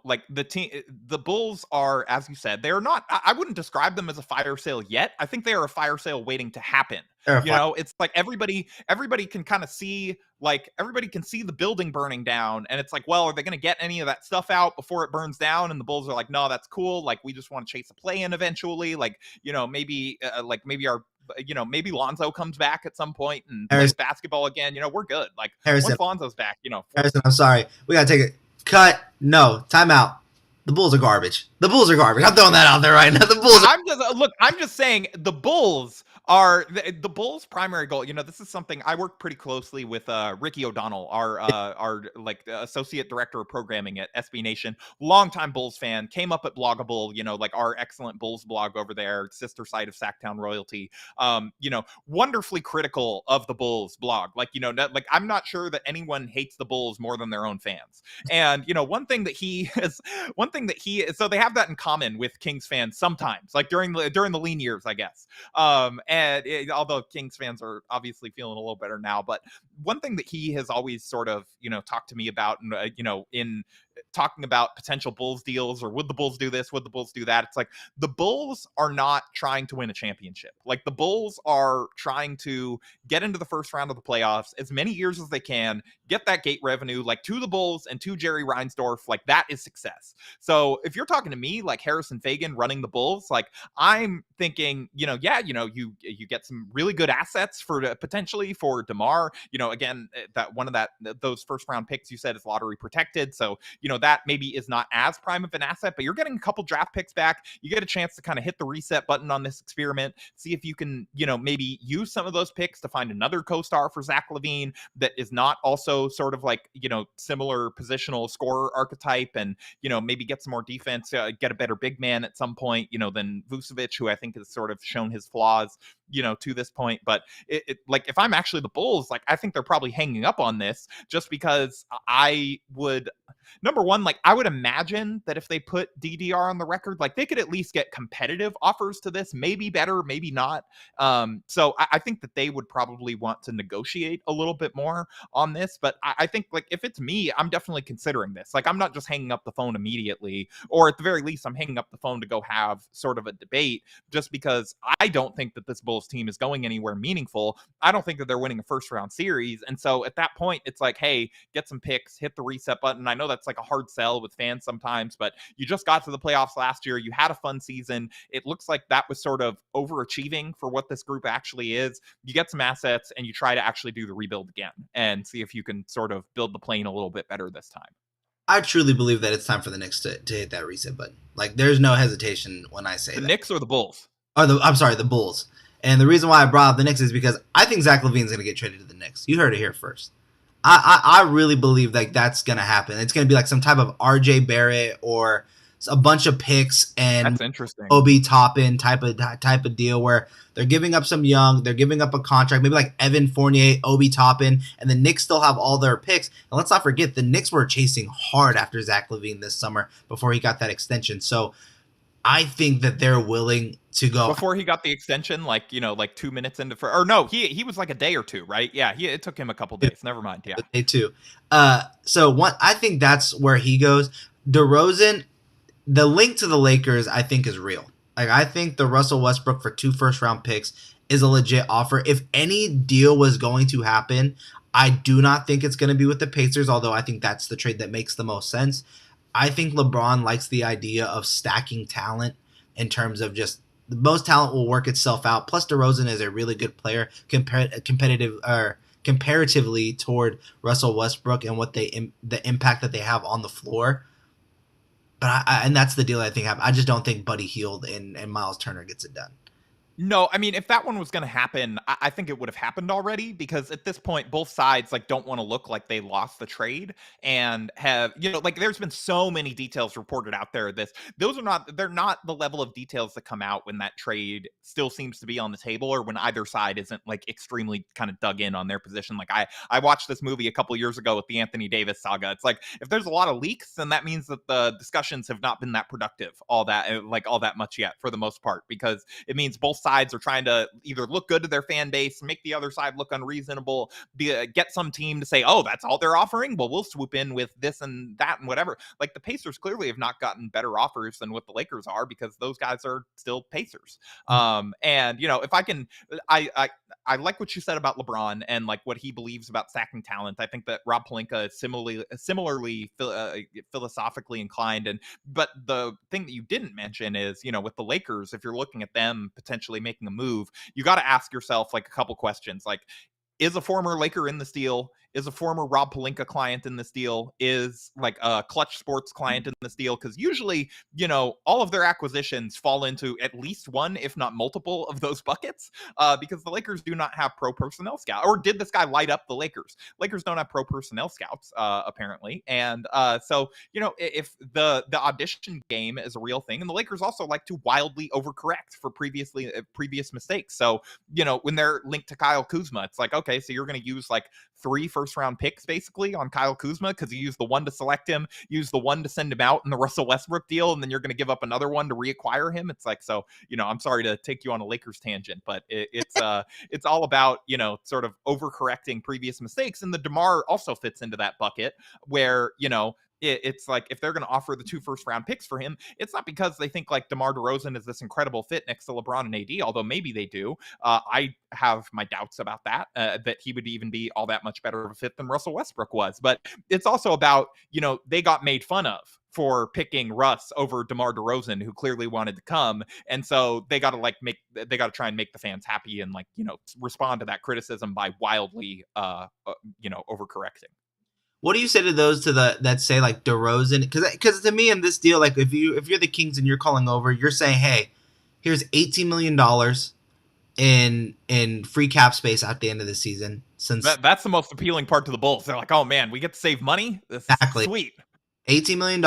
like, the Bulls are, as you said, they're not, I wouldn't describe them as a fire sale yet. I think they are a fire sale waiting to happen. It's like everybody can kind of see, like, everybody can see the building burning down, and it's like, well, are they going to get any of that stuff out before it burns down? And the Bulls are like, no, that's cool. Like, we just want to chase a play-in eventually. Like, maybe maybe Lonzo comes back at some point and plays basketball again. We're good. Like, once Lonzo's back, Harrison, I'm sorry. We got to take a cut. No, timeout. The Bulls are garbage. I'm throwing that out there right now. I'm just saying the Bulls The Bulls' primary goal. This is something I work pretty closely with Ricky O'Donnell, our like associate director of programming at SB Nation, longtime Bulls fan, came up at Bloggable, like our excellent Bulls blog over there, sister site of Sacktown Royalty. Wonderfully critical of the Bulls blog. Like I'm not sure that anyone hates the Bulls more than their own fans. And one thing that he is, so they have that in common with Kings fans sometimes, like during the lean years, I guess. Although Kings fans are obviously feeling a little better now, but one thing that he has always sort of, talked to me about, and, in talking about potential Bulls deals, or would the Bulls do this? Would the Bulls do that? It's like the Bulls are not trying to win a championship. Like the Bulls are trying to get into the first round of the playoffs as many years as they can, get that gate revenue, like to the Bulls and to Jerry Reinsdorf. Like that is success. So if you're talking to me, like Harrison Faigen running the Bulls, like I'm thinking, you get some really good assets for potentially for DeMar. Again, that one of those first round picks you said is lottery protected, so that maybe is not as prime of an asset, but you're getting a couple draft picks back. You get a chance to kind of hit the reset button on this experiment, see if you can, maybe use some of those picks to find another co-star for Zach LaVine that is not also sort of like, similar positional scorer archetype, and, maybe get some more defense, get a better big man at some point, than Vucevic, who I think has sort of shown his flaws, to this point. But like, if I'm actually the Bulls, like, I think they're probably hanging up on this just because I would, number one, like, I would imagine that if they put DDR on the record, like, they could at least get competitive offers to this, maybe better, maybe not. So I think that they would probably want to negotiate a little bit more on this. But I think, like, if it's me, I'm definitely considering this. Like, I'm not just hanging up the phone immediately, or at the very least, I'm hanging up the phone to go have sort of a debate, just because I don't think that this Bulls team is going anywhere meaningful. I don't think that they're winning a first round series. And so at that point, it's like, hey, get some picks, hit the reset button. I know that's like a hard sell with fans sometimes, but you just got to the playoffs last year. You had a fun season. It looks like that was sort of overachieving for what this group actually is. You get some assets and you try to actually do the rebuild again and see if you can sort of build the plane a little bit better this time. I truly believe that it's time for the Knicks to hit that reset button. Like, there's no hesitation when I say The that. Knicks or the Bulls? I'm sorry, the Bulls. And the reason why I brought up the Knicks is because I think Zach LaVine's going to get traded to the Knicks. You heard it here first. I really believe like that's going to happen. It's going to be like some type of RJ Barrett or a bunch of picks and That's interesting. Obi Toppin type of deal where they're giving up some young, they're giving up a contract, maybe like Evan Fournier, Obi Toppin, and the Knicks still have all their picks. And let's not forget, the Knicks were chasing hard after Zach LaVine this summer before he got that extension. So I think that they're willing to go before he got the extension, like, like 2 minutes into, or no, he was like a day or two, right? Yeah, it took him a couple days. Never mind. Yeah, day too. So what I think that's where he goes. DeRozan, the link to the Lakers, I think is real. Like, I think the Russell Westbrook for 2 first round picks is a legit offer. If any deal was going to happen, I do not think it's going to be with the Pacers, although I think that's the trade that makes the most sense. I think LeBron likes the idea of stacking talent in terms of just most talent will work itself out. Plus, DeRozan is a really good player comparatively toward Russell Westbrook and the impact that they have on the floor. But and that's the deal I think. I just don't think Buddy Hield and Miles Turner gets it done. No, I mean, if that one was going to happen, I think it would have happened already, because at this point, both sides like don't want to look like they lost the trade, and have, like, there's been so many details reported out there. They're not the level of details that come out when that trade still seems to be on the table, or when either side isn't like extremely kind of dug in on their position. Like I watched this movie a couple years ago with the Anthony Davis saga. It's like, if there's a lot of leaks, then that means that the discussions have not been that productive all that much yet, for the most part, because it means both sides are trying to either look good to their fan base, make the other side look unreasonable, get some team to say, oh, that's all they're offering, well, we'll swoop in with this and that and whatever. Like, the Pacers clearly have not gotten better offers than what the Lakers are, because those guys are still Pacers. And if I can, I like what you said about LeBron and like what he believes about stacking talent. I think that Rob Pelinka is similarly philosophically inclined. But the thing that you didn't mention is, with the Lakers, if you're looking at them potentially making a move, you got to ask yourself like a couple questions. Like, is a former Laker in this deal? is a former Rob Pelinka client in this deal, is like a Clutch Sports client in this deal, because usually, all of their acquisitions fall into at least one, if not multiple, of those buckets, because the Lakers do not have pro personnel scout. Or did this guy light up the Lakers? Lakers don't have pro personnel scouts, apparently, and so if the audition game is a real thing, and the Lakers also like to wildly overcorrect for previous mistakes. So when they're linked to Kyle Kuzma, it's like, okay, so you're going to use like 3 first-round picks basically on Kyle Kuzma because you used the one to select him, use the one to send him out in the Russell Westbrook deal, and then you're going to give up another one to reacquire him. It's like, so I'm sorry to take you on a Lakers tangent, but it's all about sort of overcorrecting previous mistakes, and the DeMar also fits into that bucket where it's like if they're going to offer the 2 first-round picks for him, it's not because they think like DeMar DeRozan is this incredible fit next to LeBron and AD, although maybe they do. I have my doubts about that he would even be all that much better of a fit than Russell Westbrook was. But it's also about, they got made fun of for picking Russ over DeMar DeRozan, who clearly wanted to come. And so they got to try and make the fans happy and respond to that criticism by wildly, overcorrecting. What do you say to those that say like DeRozan? Because to me in this deal, like if you're the Kings and you're calling over, you're saying, hey, here's $18 million in free cap space at the end of the season. Since that's the most appealing part to the Bulls. They're like, oh man, we get to save money. This exactly is sweet. $18 million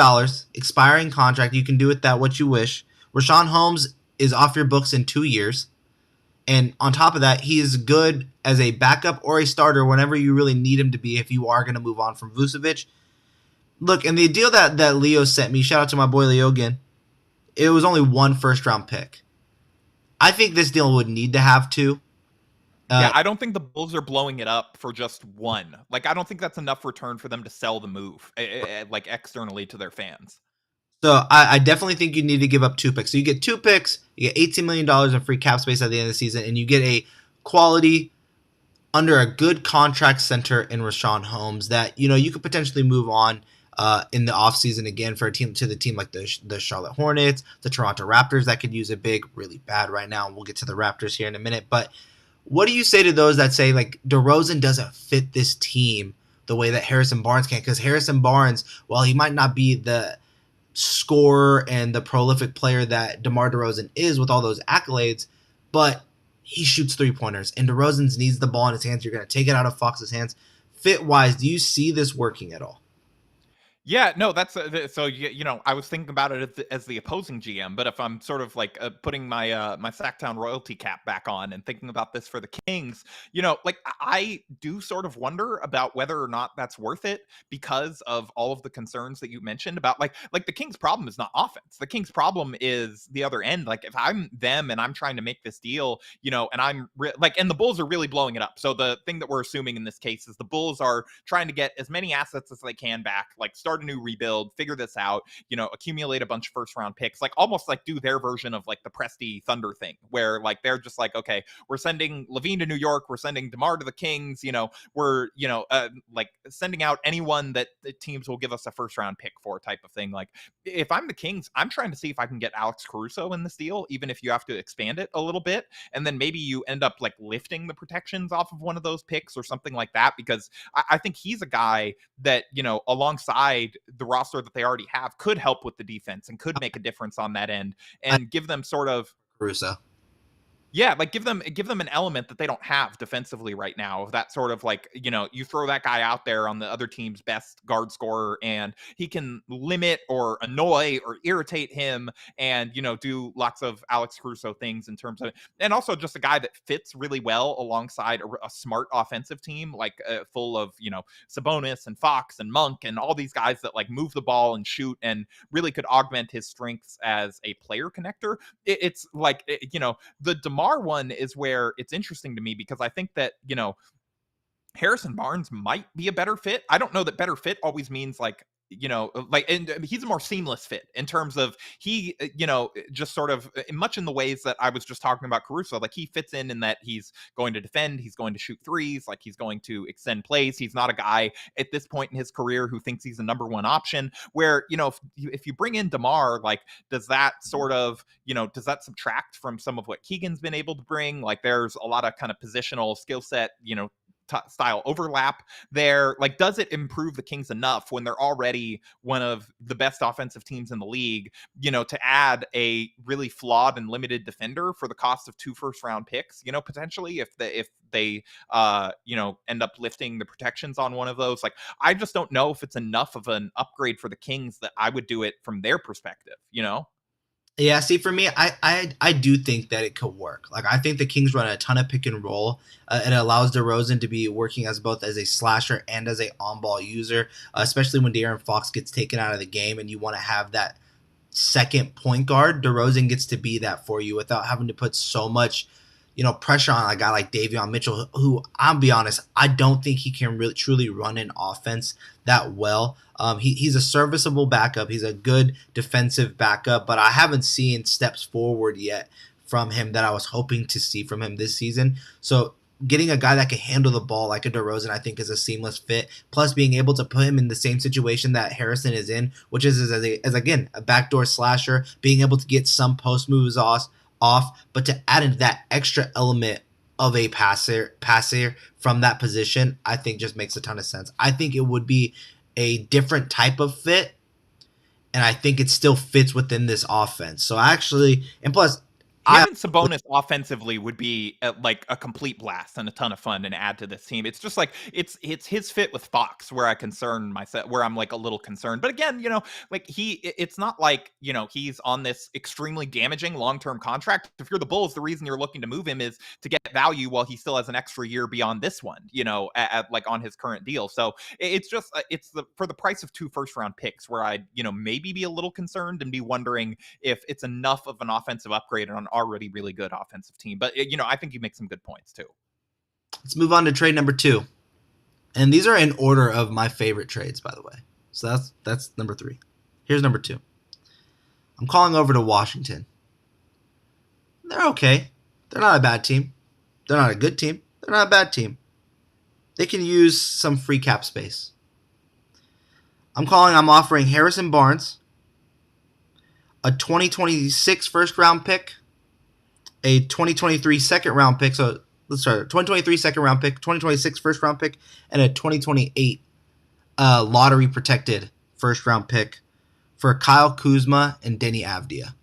expiring contract. You can do with that what you wish. Rashawn Holmes is off your books in 2 years. And on top of that, he is good as a backup or a starter whenever you really need him to be if you are going to move on from Vucevic. Look, and the deal that Leo sent me, shout out to my boy Leo again, it was only 1 first-round pick. I think this deal would need to have 2. Yeah, I don't think the Bulls are blowing it up for just 1. Like, I don't think that's enough return for them to sell the move, like externally to their fans. So I definitely think you need to give up 2 picks. So you get 2 picks, you get $18 million in free cap space at the end of the season, and you get a quality under a good contract center in Rashawn Holmes that you could potentially move on in the offseason again for a team like the Charlotte Hornets, the Toronto Raptors that could use a big, really bad right now. We'll get to the Raptors here in a minute. But what do you say to those that say like DeRozan doesn't fit this team the way that Harrison Barnes can? Because Harrison Barnes, while he might not be the scorer and the prolific player that DeMar DeRozan is with all those accolades, but he shoots 3-pointers, and DeRozan needs the ball in his hands. You're going to take it out of Fox's hands. Fit-wise, do you see this working at all? Yeah, no, that's so I was thinking about it as the opposing GM, but if I'm sort of like putting my my Sacktown royalty cap back on and thinking about this for the Kings, like I do sort of wonder about whether or not that's worth it because of all of the concerns that you mentioned about like the Kings' problem is not offense. The Kings' problem is the other end. Like if I'm them and I'm trying to make this deal, and I'm and the Bulls are really blowing it up. So the thing that we're assuming in this case is the Bulls are trying to get as many assets as they can back, like start a new rebuild, figure this out, accumulate a bunch of first round picks, like almost like do their version of like the Presti Thunder thing, where like they're just like, okay, we're sending Levine to New York, we're sending DeMar to the Kings, we're like sending out anyone that the teams will give us a first round pick for type of thing. Like if I'm the Kings, I'm trying to see if I can get Alex Caruso in this deal, even if you have to expand it a little bit, and then maybe you end up like lifting the protections off of one of those picks or something like that, because I think he's a guy that alongside the roster that they already have could help with the defense and could make a difference on that end and give them sort of Caruso. Yeah, like give them an element that they don't have defensively right now. Of that sort of like, you throw that guy out there on the other team's best guard scorer and he can limit or annoy or irritate him and, do lots of Alex Caruso things in terms of, and also just a guy that fits really well alongside a smart offensive team, like full of, Sabonis and Fox and Monk and all these guys that like move the ball and shoot and really could augment his strengths as a player connector. It's like, the DeMar one is where it's interesting to me because I think that, Harrison Barnes might be a better fit. I don't know that better fit always means like, and he's a more seamless fit in terms of he, just sort of much in the ways that I was just talking about Caruso. Like he fits in that he's going to defend, he's going to shoot threes, like he's going to extend plays. He's not a guy at this point in his career who thinks he's the number one option. Where if you bring in DeMar, like does that sort of does that subtract from some of what Keegan's been able to bring? Like there's a lot of kind of positional skill set, style overlap there? Like, does it improve the Kings enough when they're already one of the best offensive teams in the league, to add a really flawed and limited defender for the cost of 2 first-round picks, potentially if they end up lifting the protections on one of those? Like, I just don't know if it's enough of an upgrade for the Kings that I would do it from their perspective. Yeah, see, for me, I do think that it could work. Like, I think the Kings run a ton of pick and roll. It allows DeRozan to be working as both as a slasher and as a on-ball user, especially when De'Aaron Fox gets taken out of the game and you want to have that second point guard. DeRozan gets to be that for you without having to put so much, pressure on a guy like Davion Mitchell, who, I'll be honest, I don't think he can really truly run an offense that well. He's a serviceable backup. He's a good defensive backup, but I haven't seen steps forward yet from him that I was hoping to see from him this season. So getting a guy that can handle the ball like a DeRozan, I think, is a seamless fit. Plus, being able to put him in the same situation that Harrison is in, which is as again, a backdoor slasher, being able to get some post moves off, but to add in that extra element of a passer from that position, I think just makes a ton of sense. I think it would be a different type of fit, and I think it still fits within this offense. So actually, and plus, Him and Sabonis offensively would be like a complete blast and a ton of fun and add to this team. It's just like it's his fit with Fox where where I'm like a little concerned. But again, like it's not like he's on this extremely damaging long-term contract. If you're the Bulls, the reason you're looking to move him is to get value while he still has an extra year beyond this one. Like on his current deal. So it's just for the price of 2 first-round picks where I'd maybe be a little concerned and be wondering if it's enough of an offensive upgrade on already really good offensive team. But I think you make some good points too. Let's move on to trade number 2. And these are in order of my favorite trades, by the way. So that's number 3. Here's number 2. I'm calling over to Washington. They're okay. They're not a bad team. They're not a good team. They're not a bad team. They can use some free cap space. I'm offering Harrison Barnes, a 2026 first round pick, a 2023 second round pick. So let's start. 2023 second round pick, 2026 first round pick, and a 2028 lottery protected first round pick for Kyle Kuzma and Denny Avdia.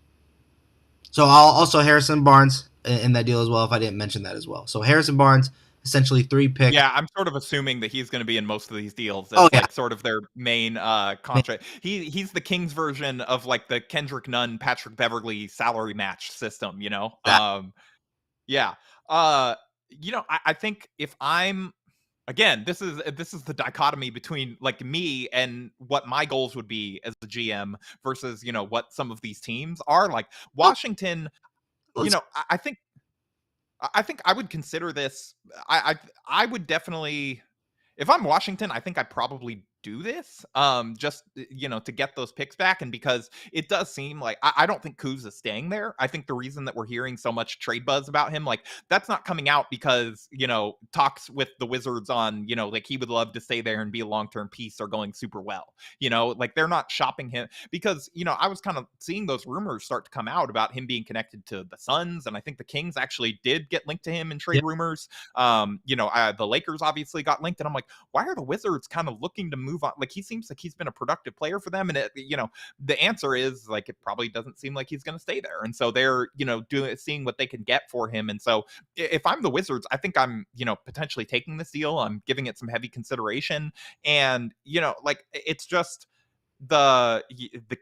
So I'll also Harrison Barnes in that deal as well, if I didn't mention that as well. So Harrison Barnes, essentially 3 picks. Yeah, I'm sort of assuming that he's going to be in most of these deals. That's like sort of their main contract. He's the Kings version of like the Kendrick Nunn, Patrick Beverley salary match system, Yeah. I think if I'm again, this is the dichotomy between like me and what my goals would be as the GM versus, what some of these teams are. Like Washington, I think I would consider this. I would definitely, if I'm Washington, I think I'd probably do this just to get those picks back. And because it does seem like I don't think Kuz is staying there. I think the reason that we're hearing so much trade buzz about him, like that's not coming out because talks with the Wizards on like he would love to stay there and be a long-term piece are going super well. Like they're not shopping him because I was kind of seeing those rumors start to come out about him being connected to the Suns, and I think the Kings actually did get linked to him in trade rumors. The Lakers obviously got linked, and I'm like, why are the Wizards kind of looking to move on? Like he seems like he's been a productive player for them, and the answer is like it probably doesn't seem like he's going to stay there, and so they're seeing what they can get for him. And so if I'm the Wizards, I think I'm potentially taking this deal. I'm giving it some heavy consideration, and like it's just the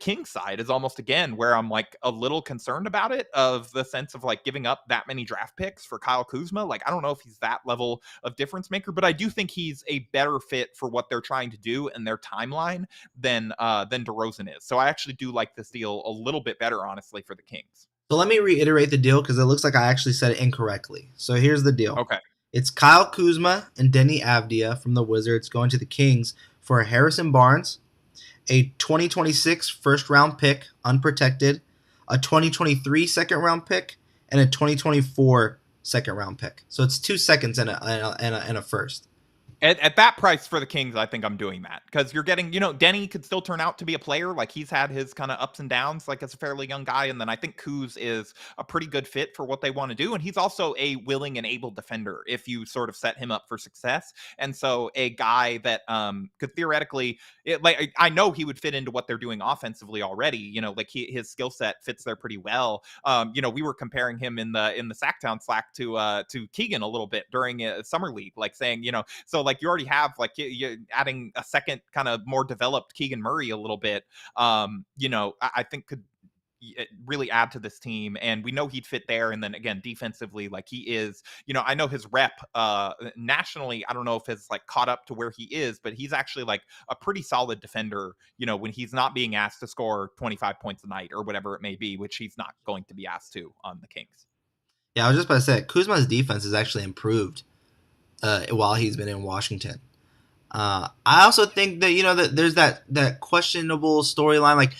King side is almost again where I'm like a little concerned about it, of the sense of like giving up that many draft picks for Kyle Kuzma. Like I don't know if he's that level of difference maker, but I do think he's a better fit for what they're trying to do and their timeline than DeRozan is. So I actually do like this deal a little bit better, honestly, for the Kings. So let me reiterate the deal because it looks like I actually said it incorrectly. So here's the deal. Okay. It's Kyle Kuzma and Denny Avdia from the Wizards going to the Kings for Harrison Barnes, a 2026 first round pick, unprotected, a 2023 second round pick, and a 2024 second round pick. So it's 2 seconds and a first. At that price for the Kings, I think I'm doing that because you're getting, Denny could still turn out to be a player. Like he's had his kind of ups and downs, like as a fairly young guy. And then I think Kuz is a pretty good fit for what they want to do. And he's also a willing and able defender if you sort of set him up for success. And so a guy that could theoretically, like I know he would fit into what they're doing offensively already. Like his skill set fits there pretty well. We were comparing him in the Sacktown Slack to Keegan a little bit during a summer league, like saying, so like you already have like you adding a second kind of more developed Keegan Murray a little bit, I think could really add to this team, and we know he'd fit there. And then again, defensively, like he is, I know his rep nationally, I don't know if it's like caught up to where he is, but he's actually like a pretty solid defender, when he's not being asked to score 25 points a night or whatever it may be, which he's not going to be asked to on the Kings. Yeah, I was just about to say Kuzma's defense has actually improved while he's been in Washington. I also think that that there's that questionable storyline. Like,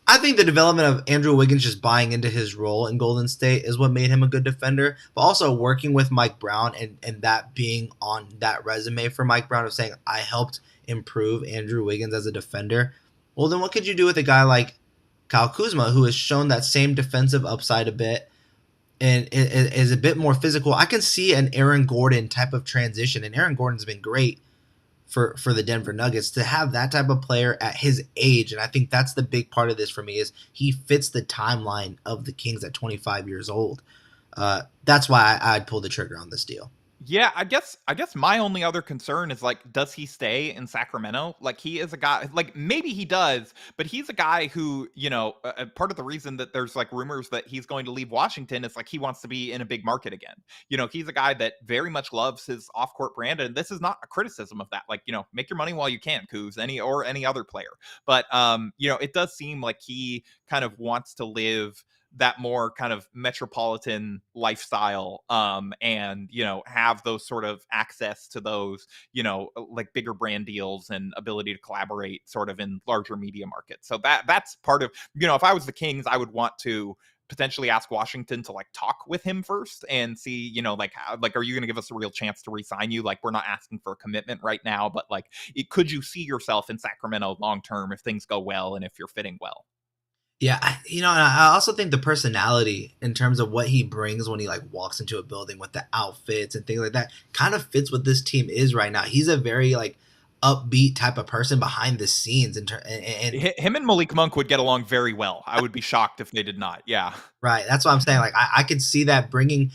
I think the development of Andrew Wiggins just buying into his role in Golden State is what made him a good defender. But also working with Mike Brown and that being on that resume for Mike Brown of saying I helped improve Andrew Wiggins as a defender. Well, then what could you do with a guy like Kyle Kuzma who has shown that same defensive upside a bit and is a bit more physical? I can see an Aaron Gordon type of transition, and Aaron Gordon's been great for the Denver Nuggets to have that type of player at his age. And I think that's the big part of this for me is he fits the timeline of the Kings at 25 years old. That's why I'd pull the trigger on this deal. Yeah, I guess my only other concern is like, does he stay in Sacramento? Like he is a guy, like maybe he does, but he's a guy who, part of the reason that there's like rumors that he's going to leave Washington is like he wants to be in a big market again. He's a guy that very much loves his off-court brand, and this is not a criticism of that. Like, make your money while you can, Kuz, any other player. But it does seem like he kind of wants to live that more kind of metropolitan lifestyle, and have those sort of access to those like bigger brand deals and ability to collaborate sort of in larger media markets. So that's part of, if I was the Kings, I would want to potentially ask Washington to like talk with him first and see, like how, like, are you going to give us a real chance to re-sign you? Like, we're not asking for a commitment right now, but like, could you see yourself in Sacramento long term if things go well and if you're fitting well? Yeah, and I also think the personality in terms of what he brings when he like walks into a building with the outfits and things like that kind of fits what this team is right now. He's a very like upbeat type of person behind the scenes, and Him and Malik Monk would get along very well. I would be shocked if they did not. Yeah. right. That's what I'm saying. Like I could see that bringing,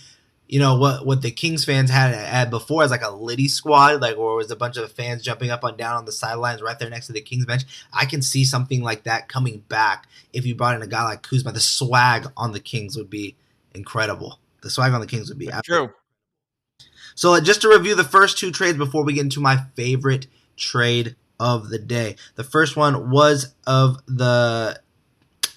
what the Kings fans had before as like a Liddy squad, like where it was a bunch of fans jumping up and down on the sidelines right there next to the Kings bench. I can see something like that coming back if you brought in a guy like Kuzma. The swag on the Kings would be incredible. The swag on the Kings would be true. So just to review the first two trades before we get into my favorite trade of the day. The first one was of the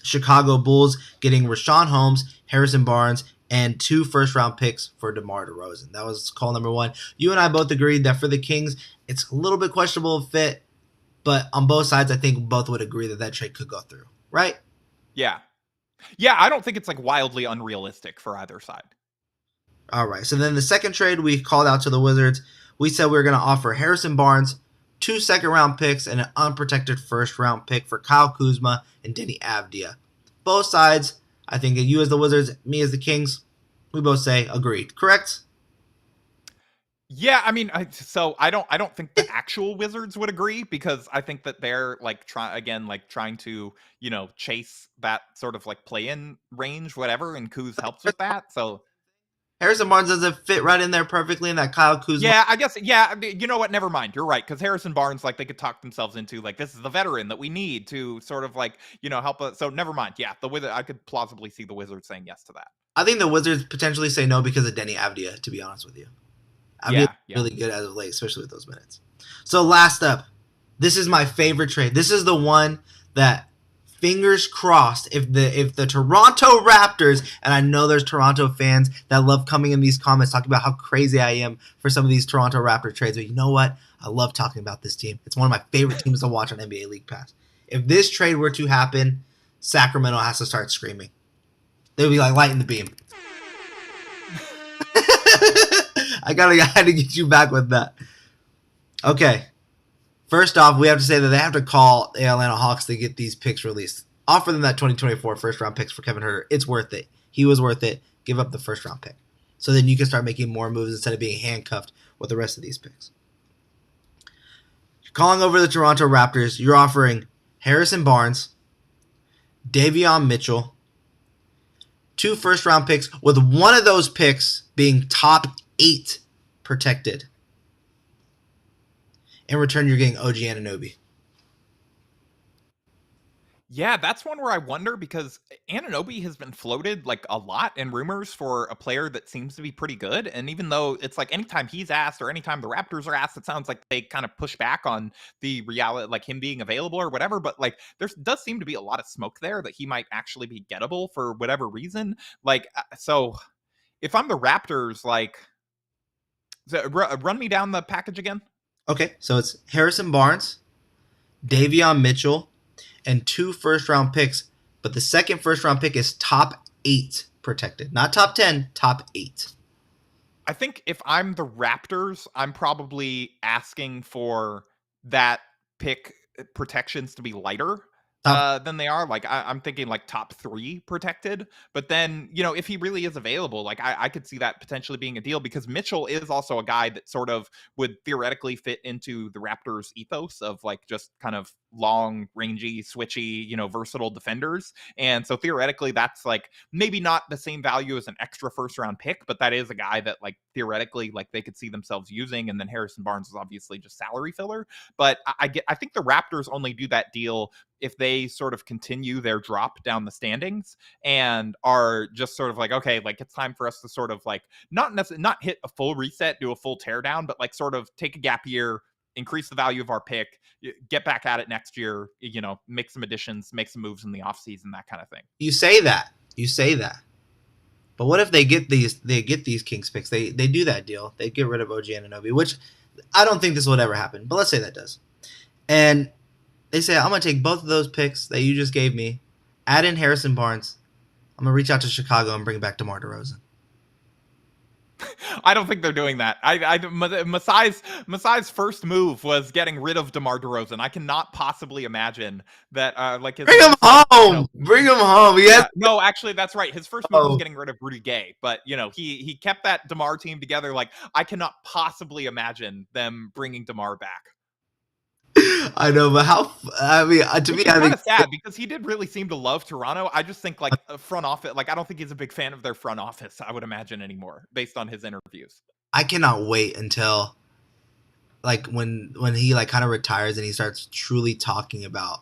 Chicago Bulls getting Rashawn Holmes, Harrison Barnes, and 2 first-round picks for DeMar DeRozan. That was call number 1. You and I both agreed that for the Kings, it's a little bit questionable fit, but on both sides, I think both would agree that that trade could go through, right? Yeah. Yeah, I don't think it's like wildly unrealistic for either side. All right, so then the second trade we called out to the Wizards, we said we were going to offer Harrison Barnes 2 second-round picks and an unprotected first-round pick for Kyle Kuzma and Denny Avdia. Both sides, I think you as the Wizards, me as the Kings, we both say agreed. Correct? Yeah, I mean, I don't think the actual Wizards would agree because I think that they're like trying to chase that sort of like play-in range, whatever, and Kuz helps with that. So Harrison Barnes doesn't fit right in there perfectly in that Kyle Kuzma. yeah, I guess. Yeah, you know what? Never mind. You're right, because Harrison Barnes, like, they could talk themselves into like, this is the veteran that we need to sort of like help us. So never mind. Yeah, the Wizard. I could plausibly see the Wizards saying yes to that. I think the Wizards potentially say no because of Denny Avdia, to be honest with you. Avdia really good as of late, especially with those minutes. So last up, this is my favorite trade. This is the one that, fingers crossed, if the Toronto Raptors, and I know there's Toronto fans that love coming in these comments talking about how crazy I am for some of these Toronto Raptor trades, but you know what? I love talking about this team. It's one of my favorite teams to watch on NBA League Pass. If this trade were to happen, Sacramento has to start screaming. They would be like lighting the beam. I had to get you back with that. Okay. First off, we have to say that they have to call the Atlanta Hawks to get these picks released. Offer them that 2024 first round picks for Kevin Huerter. It's worth it. He was worth it. Give up the first round pick. So then you can start making more moves instead of being handcuffed with the rest of these picks. You're calling over the Toronto Raptors. You're offering Harrison Barnes, Davion Mitchell, 2 first round picks, with one of those picks being top 8 protected. In return, you're getting OG Anunoby. Yeah, that's one where I wonder because Anunoby has been floated like a lot in rumors for a player that seems to be pretty good. And even though it's like anytime he's asked or anytime the Raptors are asked, it sounds like they kind of push back on the reality, like him being available or whatever. But like there does seem to be a lot of smoke there that he might actually be gettable for whatever reason. Like, so if I'm the Raptors, like, run me down the package again. Okay, so it's Harrison Barnes, Davion Mitchell, and 2 first round picks. But the second first round pick is top 8 protected. Not top 10, top 8. I think if I'm the Raptors, I'm probably asking for that pick protections to be lighter Top than they are. Like I'm thinking like top 3 protected. But then, you know, if he really is available, like I could see that potentially being a deal because Mitchell is also a guy that sort of would theoretically fit into the Raptors ethos of like just kind of long, rangy, switchy, you know, versatile defenders. And so theoretically, that's like maybe not the same value as an extra first round pick, but that is a guy that like theoretically like they could see themselves using. And then Harrison Barnes is obviously just salary filler. But I think the Raptors only do that deal if they sort of continue their drop down the standings and are just sort of like, okay, like it's time for us to sort of like not hit a full reset, do a full teardown, but like sort of take a gap year, increase the value of our pick, get back at it next year, you know, make some additions, make some moves in the offseason, that kind of thing. You say that. You say that. But what if they get these Kings picks? They do that deal. They get rid of OG Anunoby, which I don't think this would ever happen. But let's say that does. And they say, I'm going to take both of those picks that you just gave me, add in Harrison Barnes. I'm going to reach out to Chicago and bring back DeMar DeRozan. I don't think they're doing that. Masai's first move was getting rid of DeMar DeRozan. I cannot possibly imagine that. Like his Bring him step, home. You know, Bring him home. yeah, no, actually, that's right. His first move was Oh. getting rid of Rudy Gay, but you know, he kept that DeMar team together. Like, I cannot possibly imagine them bringing DeMar back. I know, but how? I mean, to me, I kind think of sad because he did really seem to love Toronto. I just think like a front office, like I don't think he's a big fan of their front office. I would imagine anymore based on his interviews. I cannot wait until like when he like kind of retires and he starts truly talking about.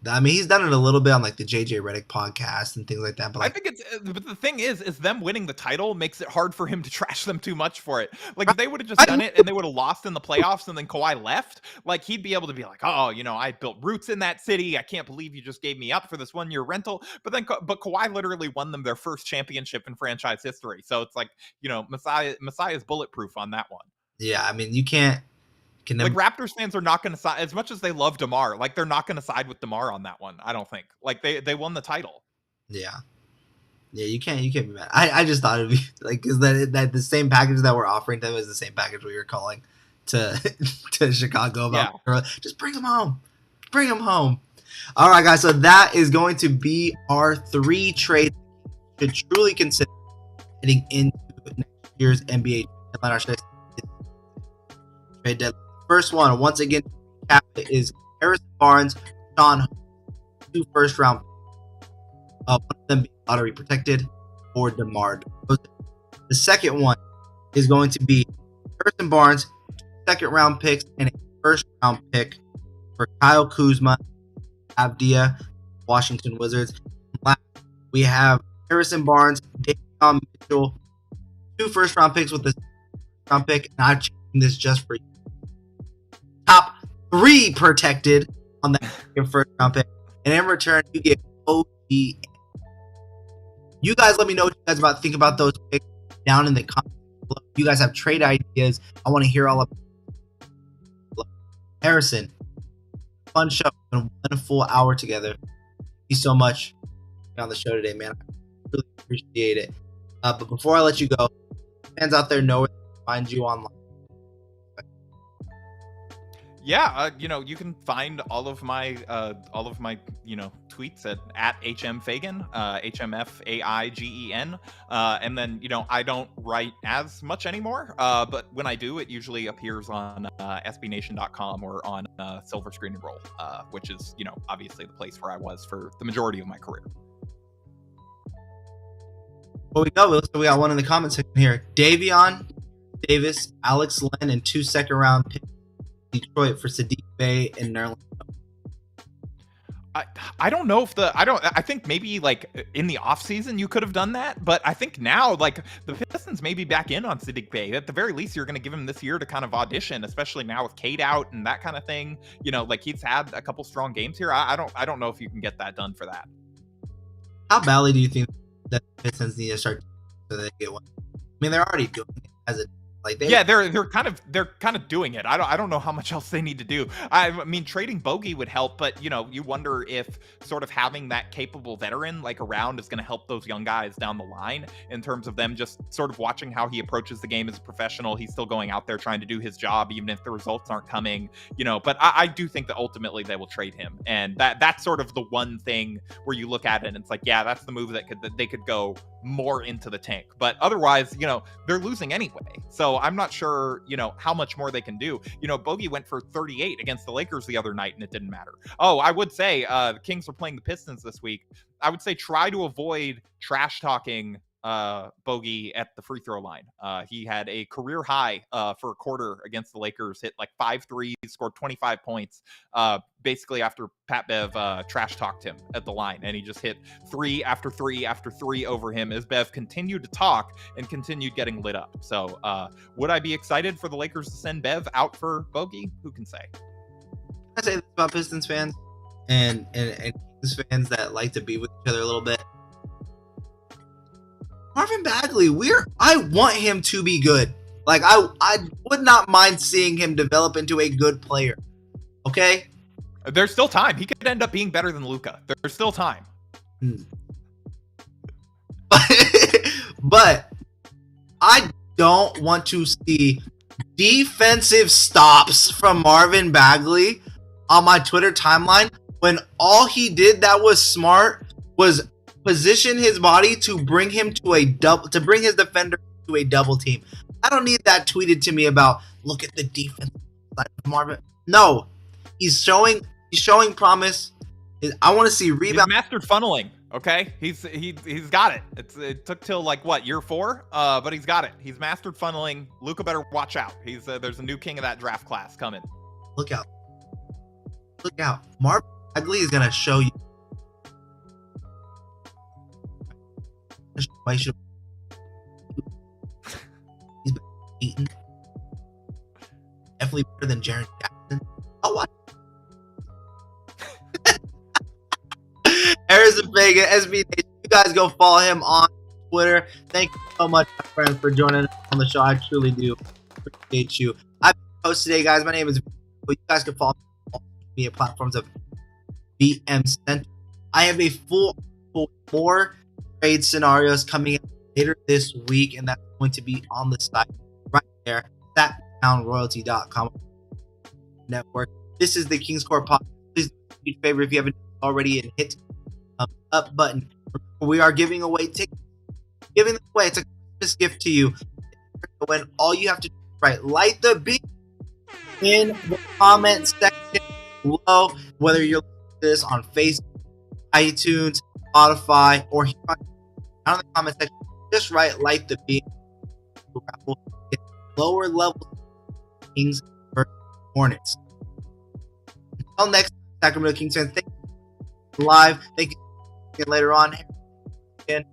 I mean, he's done it a little bit on like the JJ Redick podcast and things like that. But like, I think it's, but the thing is them winning the title makes it hard for him to trash them too much for it. Like if they would have just done it and they would have lost in the playoffs and then Kawhi left, like he'd be able to be like, oh, you know, I built roots in that city. I can't believe you just gave me up for this 1-year rental. But Kawhi literally won them their first championship in franchise history. So it's like, you know, Masai is bulletproof on that one. yeah, I mean, you can't. Like Raptors fans are not going to side as much as they love DeMar. Like they're not going to side with DeMar on that one. I don't think. Like they won the title. Yeah, you can't be mad. I just thought it'd be like is that the same package that we're offering them is the same package we were calling to to Chicago about. Yeah. Just bring them home. Bring them home. All right, guys. So that is going to be our 3 trades to truly consider heading into next year's NBA deadline. Trade deadline. First one, once again, is Harrison Barnes, Sean, 2 first round. One of them being lottery protected for DeMar DeRozan. The second one is going to be Harrison Barnes, 2nd round picks, and a 1st round pick for Kyle Kuzma, Avdia, Washington Wizards. Last, we have Harrison Barnes, Davion Mitchell, 2 first round picks with the 2nd round pick, and I'm changing this just for you. Top 3 protected on that 1st round pick. And in return, you get OG. You guys let me know what you guys think about those picks down in the comments below. If you guys have trade ideas, I want to hear all about it. Harrison, fun show. Been 1 full hour together. Thank you so much for being on the show today, man. I really appreciate it. But before I let you go, fans out there know where to find you online. Yeah, you can find all of my tweets at HMFaigen, HMFAIGEN, and then I don't write as much anymore, but when I do, it usually appears on SBNation.com or on Silver Screen and Roll, which is obviously the place where I was for the majority of my career. Well, we got one in the comment section here. Davion Davis, Alex Len, and 2 second-round picks Detroit for Sadiq Bey and Nerlens. I don't know if I think maybe like in the offseason you could have done that, but I think now like the Pistons may be back in on Sadiq Bey. At the very least, you're going to give him this year to kind of audition, especially now with Cade out and that kind of thing. Like he's had a couple strong games here. I don't know if you can get that done for that. How badly do you think that the Pistons need to start so they get one? I mean, they're already doing it as a they're kind of doing it. I don't know how much else they need to do. I mean, trading Bogey would help, but you wonder if sort of having that capable veteran like around is going to help those young guys down the line in terms of them just sort of watching how he approaches the game as a professional. He's still going out there trying to do his job, even if the results aren't coming. But I do think that ultimately they will trade him, and that's sort of the one thing where you look at it and it's like, yeah, that's the move that they could go more into the tank. But otherwise, they're losing anyway. So I'm not sure, how much more they can do. Bogey went for 38 against the Lakers the other night and it didn't matter. Oh, I would say the Kings are playing the Pistons this week. I would say try to avoid trash talking Bogey at the free throw line. He had a career high for a quarter against the Lakers, hit like 5 threes, scored 25 points, basically after Pat Bev trash talked him at the line, and he just hit 3 after 3 after 3 over him as Bev continued to talk and continued getting lit up. So would I be excited for the Lakers to send Bev out for Bogey? Who can say? I say this about Pistons fans and Kings fans that like to be with each other a little bit. Marvin Bagley, I want him to be good. Like I would not mind seeing him develop into a good player. Okay? There's still time. He could end up being better than Luka. There's still time. But I don't want to see defensive stops from Marvin Bagley on my Twitter timeline when all he did that was smart was position his body to bring him to bring his defender to a double team. I don't need that tweeted to me about look at the defense side of Marvin. No, he's showing promise. I want to see rebound. He's mastered funneling. Okay, he's got it. It took till like what, year 4, but he's got it. He's mastered funneling. Luka better watch out. There's a new king of that draft class coming. Look out! Marvin Bagley is gonna show you. Why should he's been eaten? Definitely better than Jaren Jackson. Oh, what? Harrison Faigen, SB. You guys go follow him on Twitter. Thank you so much, my friend, for joining us on the show. I truly do appreciate you. I'm your host today, guys. My name is. You guys can follow me on all media platforms of BM Center. I have a full more trade scenarios coming in later this week, and that's going to be on the site right there, thattownroyalty.com network. This is the Kings Court podcast. Please do me a huge favor if you haven't already and hit the up button. We are giving away tickets. It's a Christmas gift to you. When all you have to do is write "Light the Beam" in the comment section below, whether you're listening to this on Facebook, iTunes, Spotify, or here down in the comment section, just write "Light the Beam." Lower level Kings versus Hornets. Until next time, Sacramento Kings fans, thank you live. Thank you later on. Again.